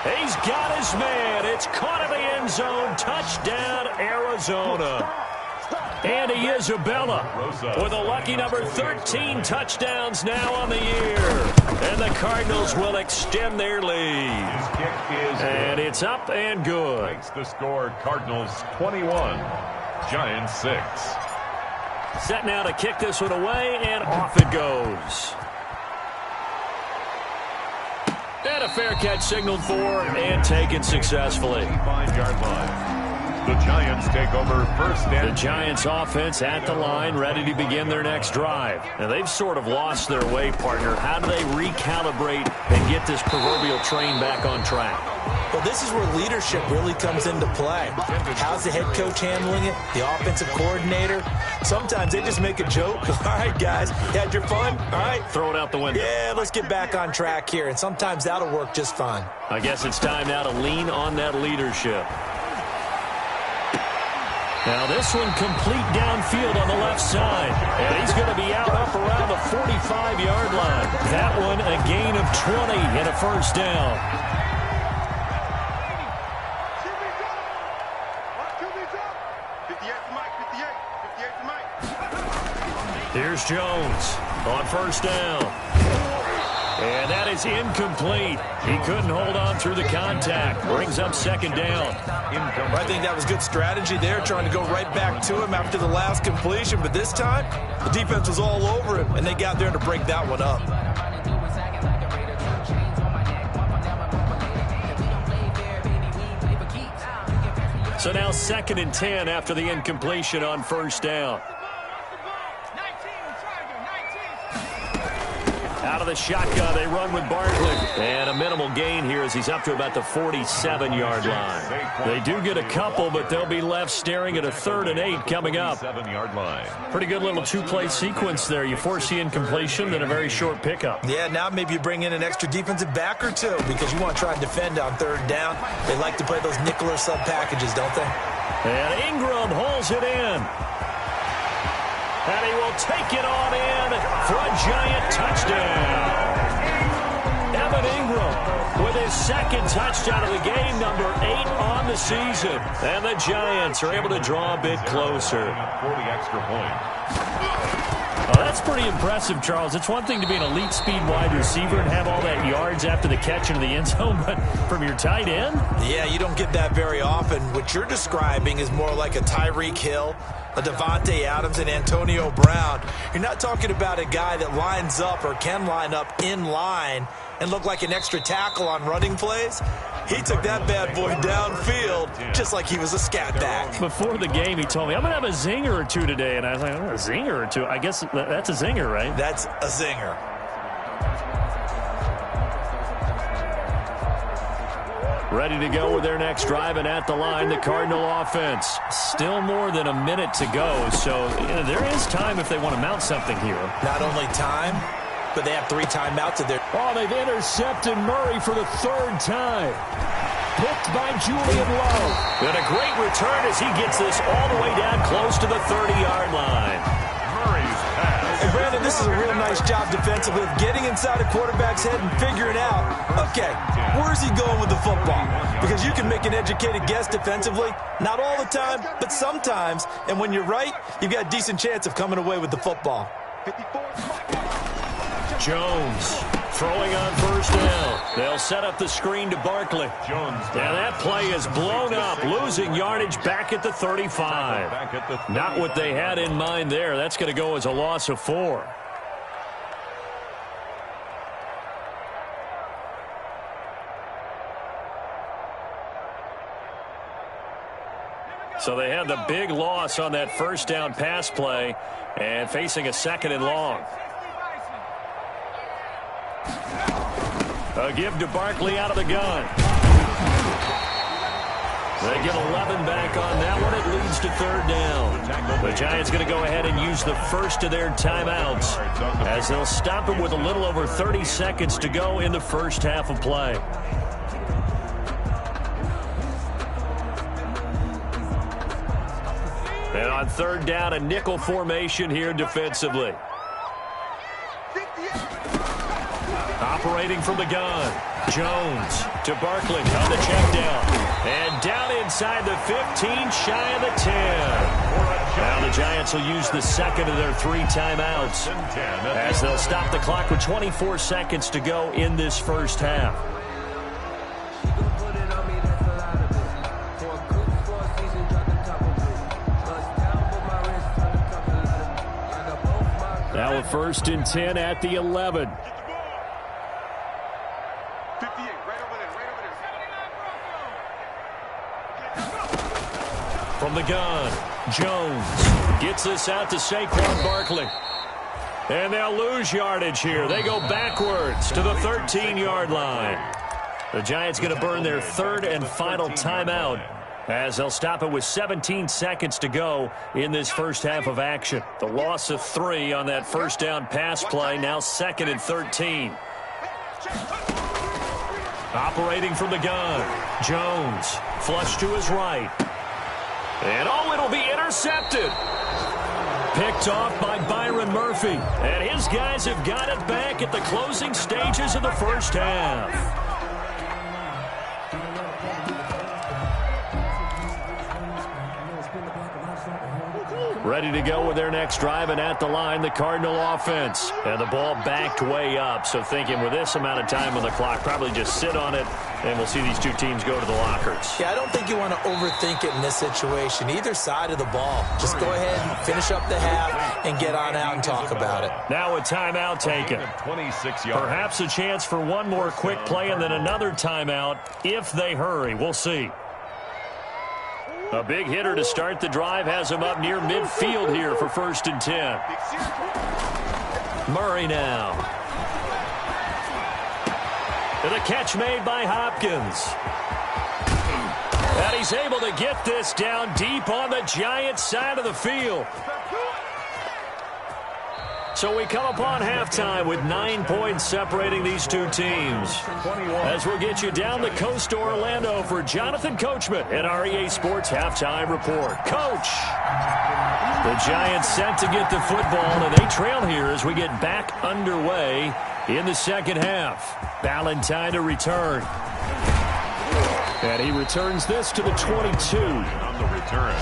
Speaker 18: He's got his man. It's caught in the end zone. Touchdown, Arizona. Andy Isabella with a lucky number 13 touchdowns now on the year. And the Cardinals will extend their lead. And it's up and good.
Speaker 20: Makes the score Cardinals 21, Giants 6.
Speaker 18: Set now to kick this one away, and off it goes. And a fair catch signaled for and taken successfully.
Speaker 20: 5-yard line. The Giants take over 1st and
Speaker 18: the Giants offense at the line, ready to begin their next drive. Now, they've sort of lost their way, partner. How do they recalibrate and get this proverbial train back on track?
Speaker 19: Well, this is where leadership really comes into play. How's the head coach handling it? The offensive coordinator? Sometimes they just make a joke. All right, guys, you had your fun? All right.
Speaker 18: Throw it out the window.
Speaker 19: Yeah, let's get back on track here. And sometimes that'll work just fine.
Speaker 18: I guess it's time now to lean on that leadership. Now this one complete downfield on the left side. And he's going to be out up around the 45-yard line. That one a gain of 20 and a 1st down. Here's Jones on 1st down. And that is incomplete. He couldn't hold on through the contact. Brings up 2nd down.
Speaker 19: I think that was good strategy there, trying to go right back to him after the last completion. But this time, the defense was all over him, and they got there to break that one up.
Speaker 18: So now 2nd and 10 after the incompletion on 1st down. Out of the shotgun, they run with Barkley. And a minimal gain here as he's up to about the 47-yard line. They do get a couple, but they'll be left staring at a 3rd and 8 coming up.
Speaker 20: 7-yard line.
Speaker 18: Pretty good little 2-play sequence there. You force the incompletion, then a very short pickup.
Speaker 19: Yeah, now maybe you bring in an extra defensive back or 2 because you want to try and defend on 3rd down. They like to play those nickel or sub packages, don't they?
Speaker 18: And Ingram holds it in. And he will take it on in for a Giant touchdown. Evan Ingram with his 2nd touchdown of the game, number 8 on the season. And the Giants are able to draw a bit closer.
Speaker 20: 40 extra points.
Speaker 18: Oh, that's pretty impressive, Charles. It's one thing to be an elite speed wide receiver and have all that yards after the catch into the end zone, but from your tight end?
Speaker 19: Yeah, you don't get that very often. What you're describing is more like a Tyreek Hill, a Devontae Adams, and Antonio Brown. You're not talking about a guy that lines up or can line up in line and look like an extra tackle on running plays. He took that bad boy downfield just like he was a scat back.
Speaker 18: Before the game, he told me, I'm going to have a zinger or 2 today. And I was like, oh, a zinger or 2? I guess that's a zinger, right?
Speaker 19: That's a zinger.
Speaker 18: Ready to go with their next drive, and at the line, the Cardinal offense. Still more than a minute to go, so there is time if they want to mount something here.
Speaker 19: Not only time, but they have 3 timeouts at their...
Speaker 18: Oh, they've intercepted Murray for the 3rd time. Picked by Julian Lowe. And a great return as he gets this all the way down close to the 30-yard line.
Speaker 20: Murray's pass.
Speaker 19: And Brandon, this is a real nice job defensively of getting inside a quarterback's head and figuring out, okay, where's he going with the football? Because you can make an educated guess defensively. Not all the time, but sometimes. And when you're right, you've got a decent chance of coming away with the football.
Speaker 18: Jones throwing on 1st down. They'll set up the screen to Barkley.
Speaker 20: Jones.
Speaker 18: And that play is blown up, losing yardage back at the 35. Not what they had in mind there. That's going to go as a loss of 4. So they had the big loss on that first down pass play and facing a 2nd and long. A give to Barkley out of the gun. They get 11 back on that one. It leads to 3rd down. The Giants going to go ahead and use the first of their timeouts as they'll stop it with a little over 30 seconds to go in the first half of play. And on 3rd down, a nickel formation here defensively. Operating from the gun. Jones to Barkley on the check down. And down inside the 15, shy of the 10. Now the Giants will use the 2nd of their 3 timeouts as they'll stop the clock with 24 seconds to go in this first half. Now a 1st and 10 at the 11. From the gun, Jones gets this out to Saquon Barkley. And they'll lose yardage here. They go backwards to the 13-yard line. The Giants going to burn their 3rd and final timeout as they'll stop it with 17 seconds to go in this first half of action. The loss of 3 on that first down pass play, now 2nd and 13. Operating from the gun, Jones flush to his right. And it'll be intercepted. Picked off by Byron Murphy. And his guys have got it back at the closing stages of the first half. Ready to go with their next drive, and at the line, the Cardinal offense. And the ball backed way up, so thinking with this amount of time on the clock, probably just sit on it, and we'll see these two teams go to the lockers.
Speaker 19: Yeah, I don't think you want to overthink it in this situation. Either side of the ball. Just go ahead and finish up the half and get on out and talk about it.
Speaker 18: Now a timeout taken.
Speaker 20: 26 yards.
Speaker 18: Perhaps a chance for one more quick play and then another timeout if they hurry. We'll see. A big hitter to start the drive has him up near midfield here for 1st and 10. Murray now. And the catch made by Hopkins. And he's able to get this down deep on the Giants' side of the field. So we come upon halftime with 9 points separating these two teams. As we'll get you down the coast to Orlando for Jonathan Coachman at our EA Sports Halftime Report. Coach! The Giants set to get the football, and they trail here as we get back underway in the second half. Ballantyne to return. And he returns this to the 22.
Speaker 20: On the return,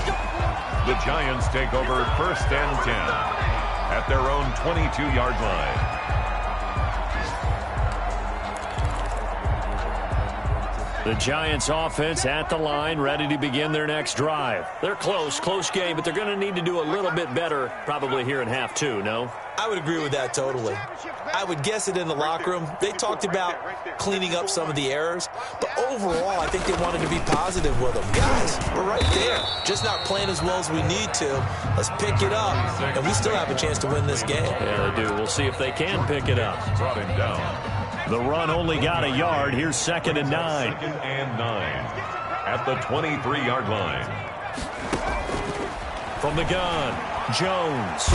Speaker 20: the Giants take over 1st and 10. At their own 22-yard line.
Speaker 18: The Giants offense at the line, ready to begin their next drive. They're close game, but they're going to need to do a little bit better probably here in half 2, no?
Speaker 19: I would agree with that totally. I would guess it in the locker room. They talked about cleaning up some of the errors, but overall, I think they wanted to be positive with them. Guys, we're right there. Just not playing as well as we need to. Let's pick it up, and we still have a chance to win this game.
Speaker 18: Yeah, they do. We'll see if they can pick it up.
Speaker 20: Brought him down.
Speaker 18: The run only got a yard. Here's 2nd and 9.
Speaker 20: 2nd and 9 at the 23-yard line.
Speaker 18: From the gun, Jones.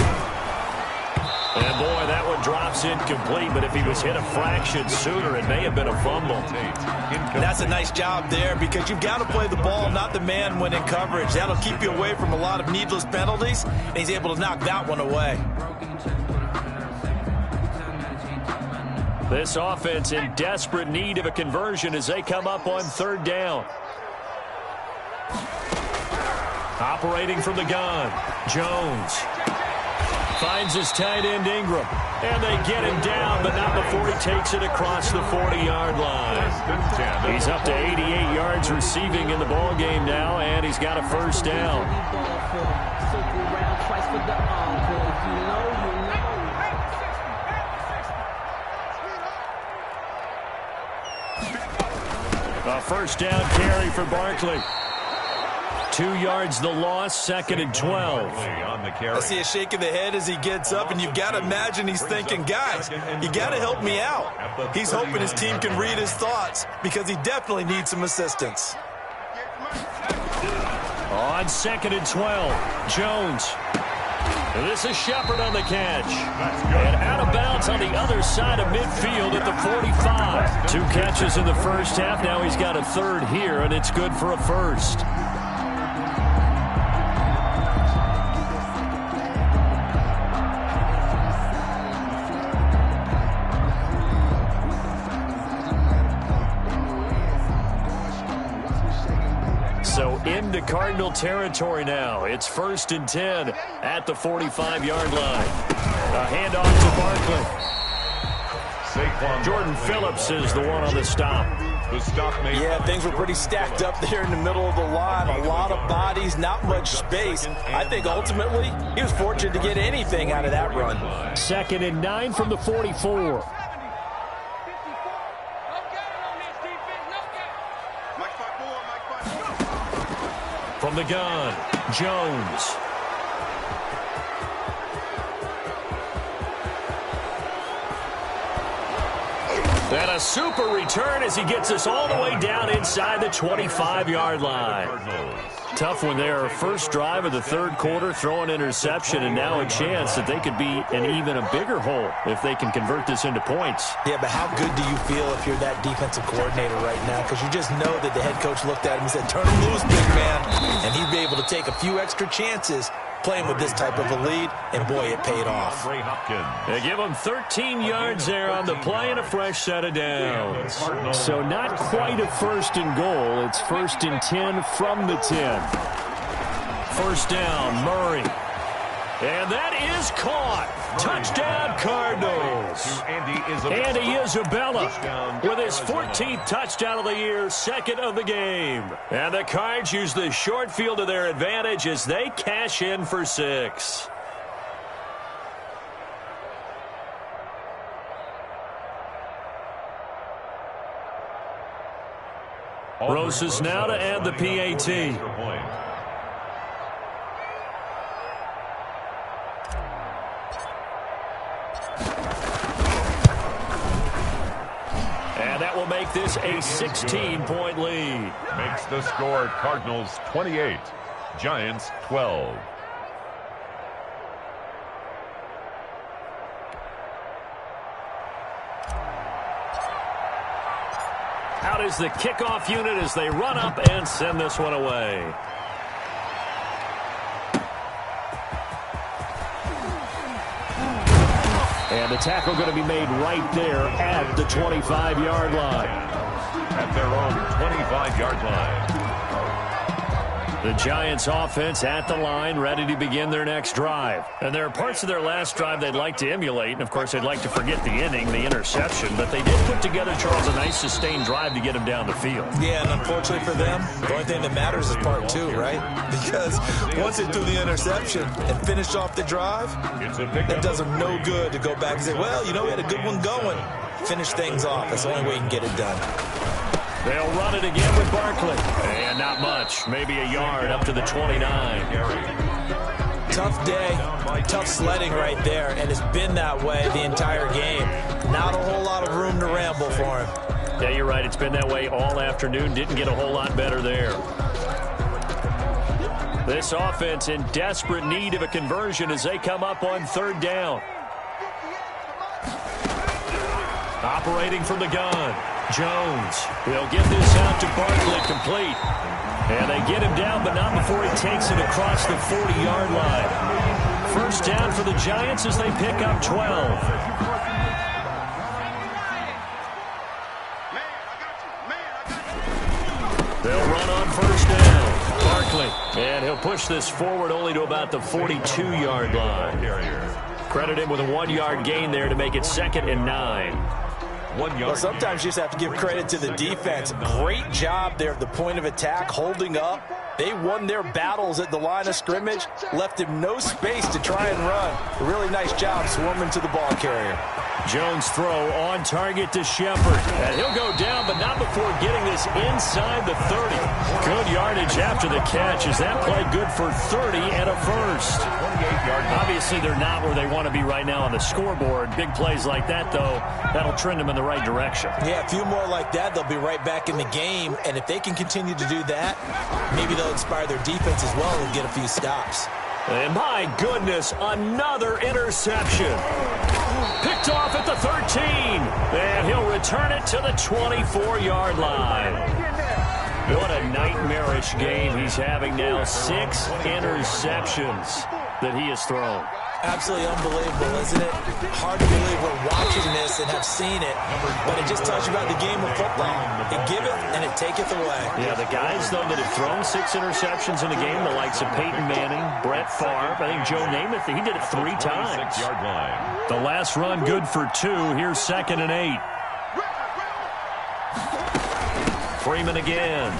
Speaker 18: And, boy, that one drops incomplete, but if he was hit a fraction sooner, it may have been a fumble.
Speaker 19: And that's a nice job there because you've got to play the ball, not the man when in coverage. That'll keep you away from a lot of needless penalties, and he's able to knock that one away.
Speaker 18: This offense in desperate need of a conversion as they come up on 3rd down. Operating from the gun, Jones. Finds his tight end Ingram. And they get him down, but not before he takes it across the 40-yard line. He's up to 88 yards receiving in the ball game now, and he's got a 1st down. A 1st down carry for Barkley. 2 yards the loss, 2nd and 12.
Speaker 19: I see a shake of the head as he gets up, and you've got to imagine he's thinking, guys, you got to help me out. He's hoping his team can read his thoughts because he definitely needs some assistance.
Speaker 18: On 2nd and 12, Jones. This is Shepard on the catch. And out of bounds on the other side of midfield at the 45. 2 catches in the first half. Now he's got a third here, and it's good for a first. So into Cardinal territory now. It's 1st and 10 at the 45-yard line. A handoff to Barkley. Jordan Phillips is the one on the stop.
Speaker 19: Yeah, things were pretty stacked up there in the middle of the line. A lot of bodies, not much space. I think ultimately he was fortunate to get anything out of that run.
Speaker 18: 2nd and 9 from the 44. From the gun, Jones. And a super return as he gets us all the way down inside the 25-yard line. Tough when they're first drive of the third quarter, throw an interception, and now a chance that they could be in even a bigger hole if they can convert this into points.
Speaker 19: Yeah, but how good do you feel if you're that defensive coordinator right now? Because you just know that the head coach looked at him and said, turn him loose, big man. And he'd be able to take a few extra chances playing with this type of a lead, and boy, it paid off.
Speaker 18: They give him 13 yards there on the play and a fresh set of downs. So not quite a 1st and goal. It's 1st and 10 from the 10. 1st down, Murray. And that is caught. Touchdown, Cardinals. Andy Isabella with his 14th touchdown of the year, 2nd of the game. And the Cards use the short field to their advantage as they cash in for 6. Rosas now to add the PAT. That will make this a 16-point lead.
Speaker 20: Makes the score Cardinals 28, Giants 12.
Speaker 18: Out is the kickoff unit as they run up and send this one away. And the tackle going to be made right there at the 25-yard line.
Speaker 20: At their own 25-yard line.
Speaker 18: The Giants offense at the line, ready to begin their next drive. And there are parts of their last drive they'd like to emulate. And, of course, they'd like to forget the inning, the interception. But they did put together, Charles, a nice sustained drive to get them down the field.
Speaker 19: Yeah, and unfortunately for them, the only thing that matters is part 2, right? Because once they threw the interception and finished off the drive, it does them no good to go back and say, well, you know, we had a good one going. Finish things off. That's the only way you can get it done.
Speaker 18: They'll run it again with Barkley. And not much. Maybe a yard up to the 29.
Speaker 19: Tough day. Tough sledding right there. And it's been that way the entire game. Not a whole lot of room to ramble for him.
Speaker 18: Yeah, you're right. It's been that way all afternoon. Didn't get a whole lot better there. This offense in desperate need of a conversion as they come up on 3rd down. Operating from the gun. Jones. They'll get this out to Barkley complete. And they get him down, but not before he takes it across the 40-yard line. 1st down for the Giants as they pick up 12. They'll run on 1st down. Barkley. And he'll push this forward only to about the 42-yard line. Credit him with a 1-yard gain there to make it 2nd and 9.
Speaker 19: Well, sometimes you just have to give credit to the defense. Great job there at the point of attack, holding up, They won their battles at the line of scrimmage, left him no space to try and run. A really nice job swarming to the ball carrier.
Speaker 18: Jones' throw on target to Shepard. And he'll go down, but not before getting this inside the 30. Good yardage after the catch. Is that play good for 30 and a first? Obviously, they're not where they want to be right now on the scoreboard. Big plays like that, though, that'll trend them in the right direction.
Speaker 19: Yeah, a few more like that, they'll be right back in the game. And if they can continue to do that, maybe they'll inspire their defense as well and get a few stops.
Speaker 18: And my goodness, another interception. Picked off at the 13. And he'll return it to the 24-yard line. What a nightmarish game he's having now. 6 interceptions that he has thrown.
Speaker 19: Absolutely unbelievable, isn't it? Hard to believe we're watching this and have seen it, but it just tells you about the game of football. It giveth and it taketh away.
Speaker 18: Yeah, the guys, though, that have thrown 6 interceptions in a game, the likes of Peyton Manning, Brett Favre, I think Joe Namath, he did it 3 times.
Speaker 20: 6-yard line.
Speaker 18: The last run good for 2. Here's 2nd and 8. Freeman again.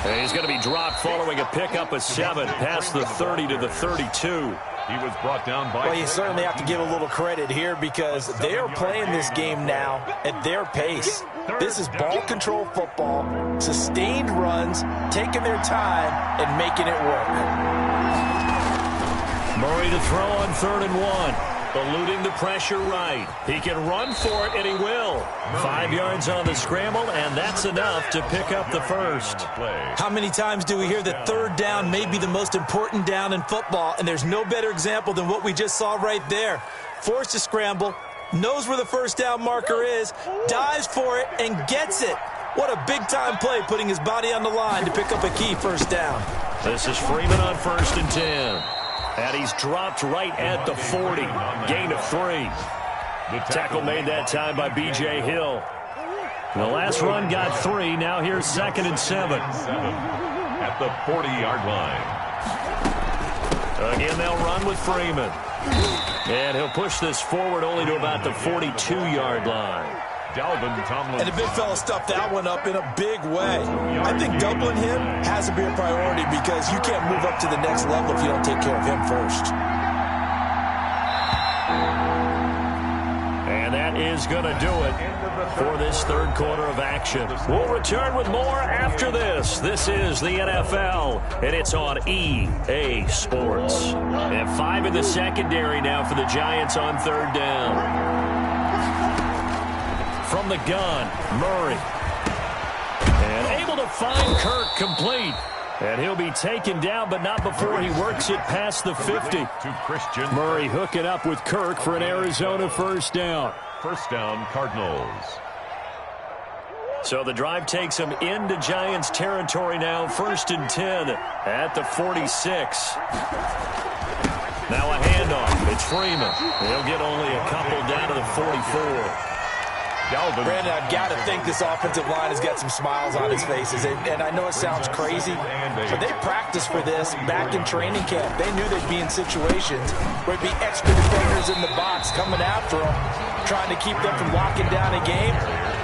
Speaker 18: And he's going to be dropped following a pickup of 7 past the 30 to the 32.
Speaker 20: He was brought down by...
Speaker 19: Well, you certainly have to give a little credit here because they are playing this game now at their pace. This is ball control football, sustained runs, taking their time, and making it work.
Speaker 18: Murray to throw on 3rd and 1. Eluding the pressure right. He can run for it, and he will. 5 yards on the scramble, and that's enough to pick up the first.
Speaker 19: How many times do we hear that 3rd down may be the most important down in football, and there's no better example than what we just saw right there. Forced to scramble, knows where the first down marker is, dives for it, and gets it. What a big-time play, putting his body on the line to pick up a key first down.
Speaker 18: This is Freeman on 1st and 10. And he's dropped right at the 40. Gain of 3. Tackle made that time by B.J. Hill. The last run got 3. Now here's 2nd and 7.
Speaker 20: At the 40-yard line.
Speaker 18: Again, they'll run with Freeman. And he'll push this forward only to about the 42-yard line.
Speaker 20: Dalvin Tomlinson.
Speaker 19: And the big fella stuffed that one up in a big way. I think doubling him has to be a priority because you can't move up to the next level if you don't take care of him first.
Speaker 18: And that is going to do it for this 3rd quarter of action. We'll return with more after this. This is the NFL, and it's on EA Sports. And 5 in the secondary now for the Giants on 3rd down. From the gun, Murray. And able to find Kirk complete. And he'll be taken down, but not before he works it past the 50.
Speaker 20: To Christian.
Speaker 18: Murray hooking up with Kirk for an Arizona first down.
Speaker 20: First down, Cardinals.
Speaker 18: So the drive takes him into Giants territory now. 1st and 10 at the 46. Now a handoff. It's Freeman. He'll get only a couple down to the 44.
Speaker 19: Dalvin. Brandon, I've got to think this offensive line has got some smiles on his faces. And I know it sounds crazy, but they practiced for this back in training camp. They knew they'd be in situations where it'd be extra defenders in the box coming after them, trying to keep them from locking down a game.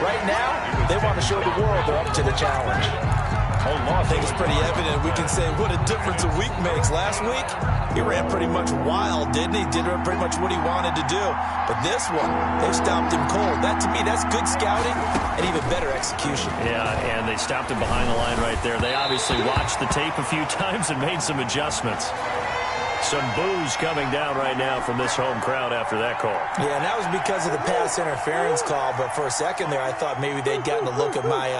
Speaker 19: Right now, they want to show the world they're up to the challenge. I think it's pretty evident. We can say what a difference a week makes. Last week, he ran pretty much wild, didn't he? Did pretty much what he wanted to do. But this one, they stopped him cold. That, to me, that's good scouting and even better execution.
Speaker 18: Yeah, and they stopped him behind the line right there. They obviously watched the tape a few times and made some adjustments. Some boos coming down right now from this home crowd after that call.
Speaker 19: Yeah, and that was because of the pass interference call. But for a second there, I thought maybe they'd gotten a look at my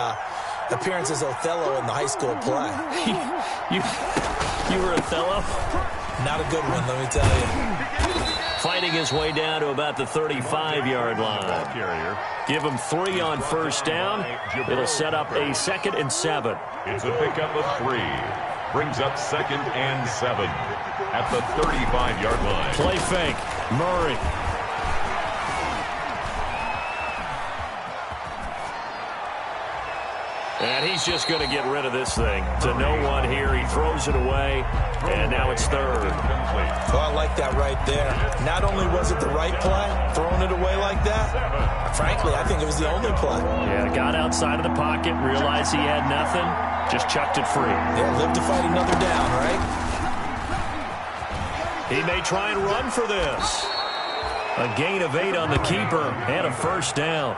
Speaker 19: appearance as Othello in the high school play.
Speaker 18: You were Othello?
Speaker 19: Not a good one, let me tell you.
Speaker 18: Fighting his way down to about the 35-yard line. Give him 3 on first down. It'll set up a 2nd and 7.
Speaker 20: It's a pickup of 3. Brings up 2nd and 7 at the 35-yard line.
Speaker 18: Play fake. Murray. And he's just going to get rid of this thing. To no one here. He throws it away, and now it's 3rd.
Speaker 19: Well, I like that right there. Not only was it the right play, throwing it away like that, frankly, I think it was the only play.
Speaker 18: Yeah, got outside of the pocket, realized he had nothing, Just chucked it free.
Speaker 19: Yeah, live to fight another down, right?
Speaker 18: He may try and run for this. A gain of 8 on the keeper and a first down.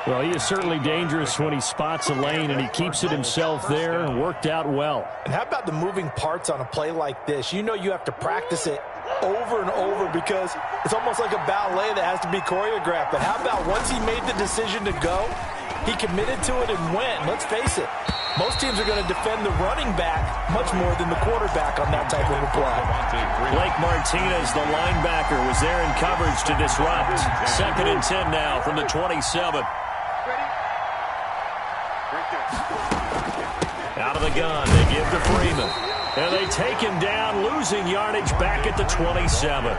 Speaker 18: Well, he is certainly dangerous when he spots a lane, and he keeps it himself there and worked out well.
Speaker 19: And how about the moving parts on a play like this? You know you have to practice it over and over because it's almost like a ballet that has to be choreographed. But how about once he made the decision to go, he committed to it and went. Let's face it, most teams are going to defend the running back much more than the quarterback on that type of a play.
Speaker 18: Blake Martinez, the linebacker, was there in coverage to disrupt. 2nd and 10 now from the 27. Out of the gun, they give to Freeman. And they take him down, losing yardage back at the 27.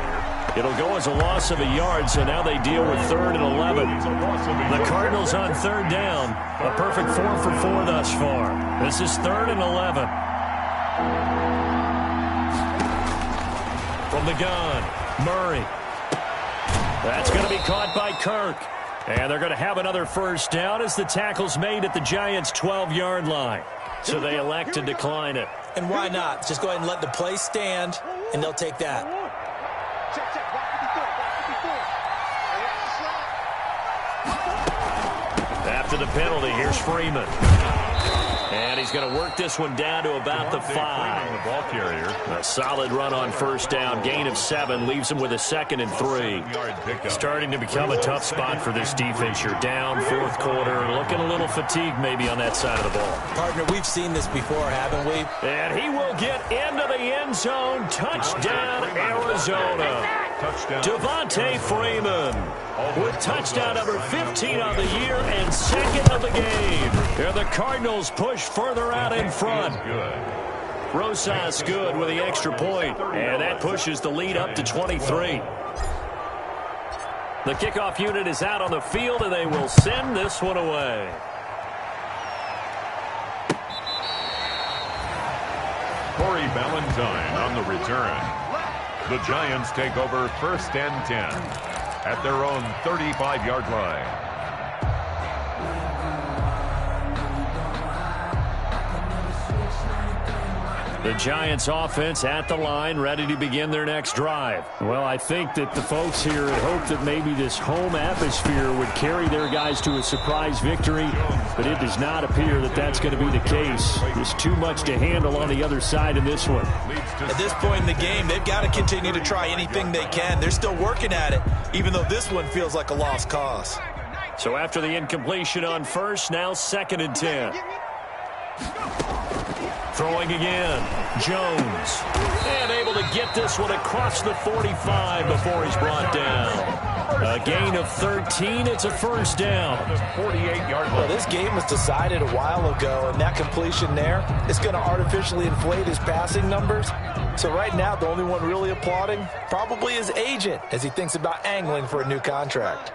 Speaker 18: It'll go as a loss of a yard, so now they deal with 3rd and 11. The Cardinals on 3rd down. A perfect 4 for 4 thus far. This is 3rd and 11. From the gun, Murray. That's going to be caught by Kirk. And they're going to have another first down as the tackle's made at the Giants' 12-yard line. So they elect to decline it.
Speaker 19: And why not? Just go ahead and let the play stand, and they'll take that.
Speaker 18: After the penalty, here's Freeman. And he's going to work this one down to about the 5.
Speaker 20: The ball carrier.
Speaker 18: A solid run on first down. Gain of 7 leaves him with a 2nd and 3. Starting to become a tough spot for this defense. You're down 4th quarter. Looking a little fatigued maybe on that side of the ball.
Speaker 19: Partner, we've seen this before, haven't we?
Speaker 18: And he will get into the end zone. Touchdown, Arizona. Devontae Freeman with touchdown number 15 on the year and 2nd of the game. And the Cardinals push further out in front. Rosas good with the extra point, and that pushes the lead up to 23. The kickoff unit is out on the field, and they will send this one away.
Speaker 20: Corey Ballantyne on the return. The Giants take over 1st and 10 at their own 35-yard line.
Speaker 18: The Giants offense at the line, ready to begin their next drive. Well, I think that the folks here had hoped that maybe this home atmosphere would carry their guys to a surprise victory, but it does not appear that that's going to be the case. There's too much to handle on the other side in this one.
Speaker 19: At this point in the game, they've got to continue to try anything they can. They're still working at it, even though this one feels like a lost cause.
Speaker 18: So after the incompletion on first, now 2nd and 10. Throwing again, Jones. And able to get this one across the 45 before he's brought down. A gain of 13, it's a first down.
Speaker 20: 48-yard line.
Speaker 19: Well, this game was decided a while ago, and that completion there is going to artificially inflate his passing numbers. So right now, the only one really applauding probably his agent as he thinks about angling for a new contract.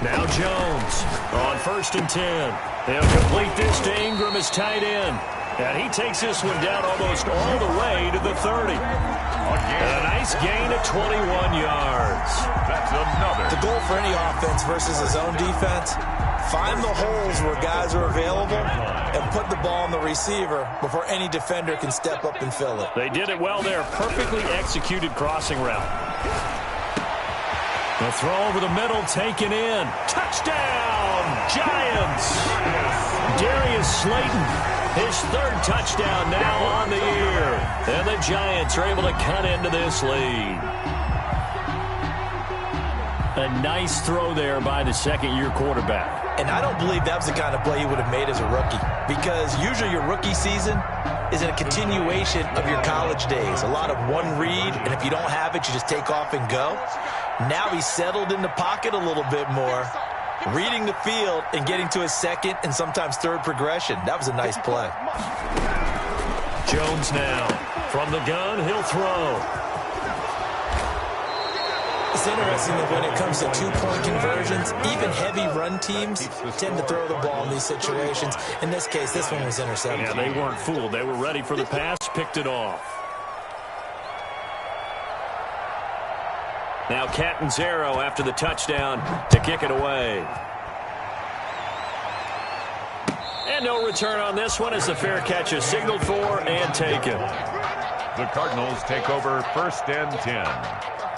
Speaker 18: Now Jones on 1st and 10. They'll complete this to Ingram as tight end. And he takes this one down almost all the way to the 30. And a nice gain of 21 yards.
Speaker 20: That's another.
Speaker 19: The goal for any offense versus his own defense, find the holes where guys are available and put the ball on the receiver before any defender can step up and fill it.
Speaker 18: They did it well there. Perfectly executed crossing route. The throw over the middle, taken in. Touchdown, Giants. Darius Slayton, his 3rd touchdown now on the year. And the Giants are able to cut into this lead. A nice throw there by the 2nd-year quarterback.
Speaker 19: And I don't believe that was the kind of play he would have made as a rookie, because usually your rookie season is a continuation of your college days. A lot of one read, and if you don't have it, you just take off and go. Now he's settled in the pocket a little bit more, reading the field and getting to his 2nd and sometimes 3rd progression. That was a nice play.
Speaker 18: Jones now. From the gun, he'll throw.
Speaker 19: It's interesting that when it comes to 2-point conversions, even heavy run teams tend to throw the ball in these situations. In this case, this one was intercepted.
Speaker 18: Yeah, they weren't fooled. They were ready for the pass, picked it off. Now Catanzaro after the touchdown to kick it away. And no return on this one as the fair catch is signaled for and taken.
Speaker 20: The Cardinals take over 1st and 10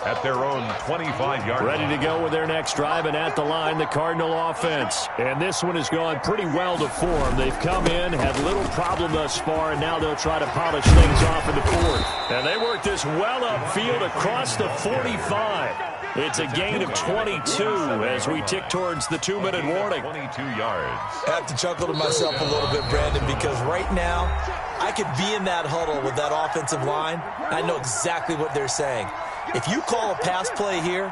Speaker 20: at their own 25-yard line.
Speaker 18: Ready to go with their next drive, and at the line, the Cardinal offense. And this one has gone pretty well to form. They've come in, had little problem thus far, and now they'll try to polish things off in the fourth. And they work this well upfield across the 45. It's a gain of 22 as we tick towards the 2-minute warning.
Speaker 20: 22 yards.
Speaker 19: I have to chuckle to myself a little bit, Brandon, because right now I could be in that huddle with that offensive line. I know exactly what they're saying. If you call a pass play here,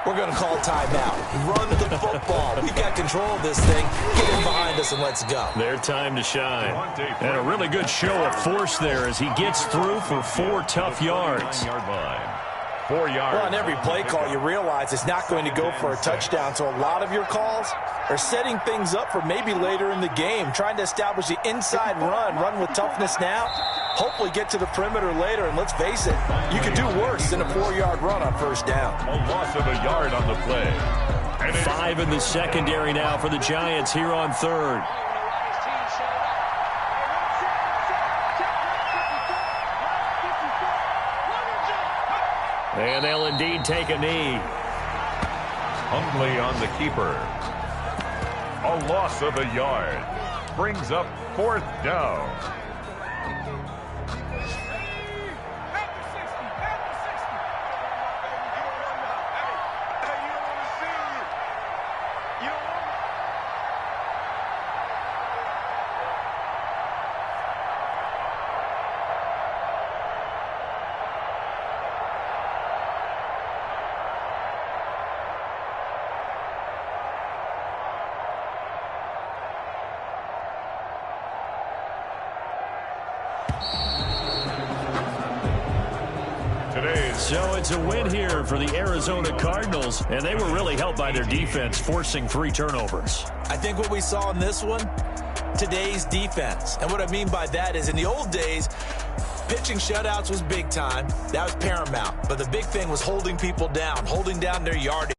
Speaker 19: we're going to call timeout. Run the football. We've got control of this thing. Get in behind us and let's go.
Speaker 18: Their time to shine. And a really good show of force there as he gets through for 4 tough yards.
Speaker 20: 4 yards.
Speaker 19: Well, on every play call, you realize it's not going to go for a touchdown. So a lot of your calls are setting things up for maybe later in the game, trying to establish the inside run with toughness now, hopefully get to the perimeter later. And let's face it, you could do worse than a 4-yard run on first down.
Speaker 20: A loss of a yard on the play.
Speaker 18: And 5 in the secondary now for the Giants here on third. And they'll indeed take a knee.
Speaker 20: Hundley on the keeper. A loss of a yard. Brings up 4th down.
Speaker 18: So it's a win here for the Arizona Cardinals, and they were really helped by their defense, forcing 3 turnovers.
Speaker 19: I think what we saw in this one, today's defense. And what I mean by that is in the old days, pitching shutouts was big time. That was paramount. But the big thing was holding people down, holding down their yardage.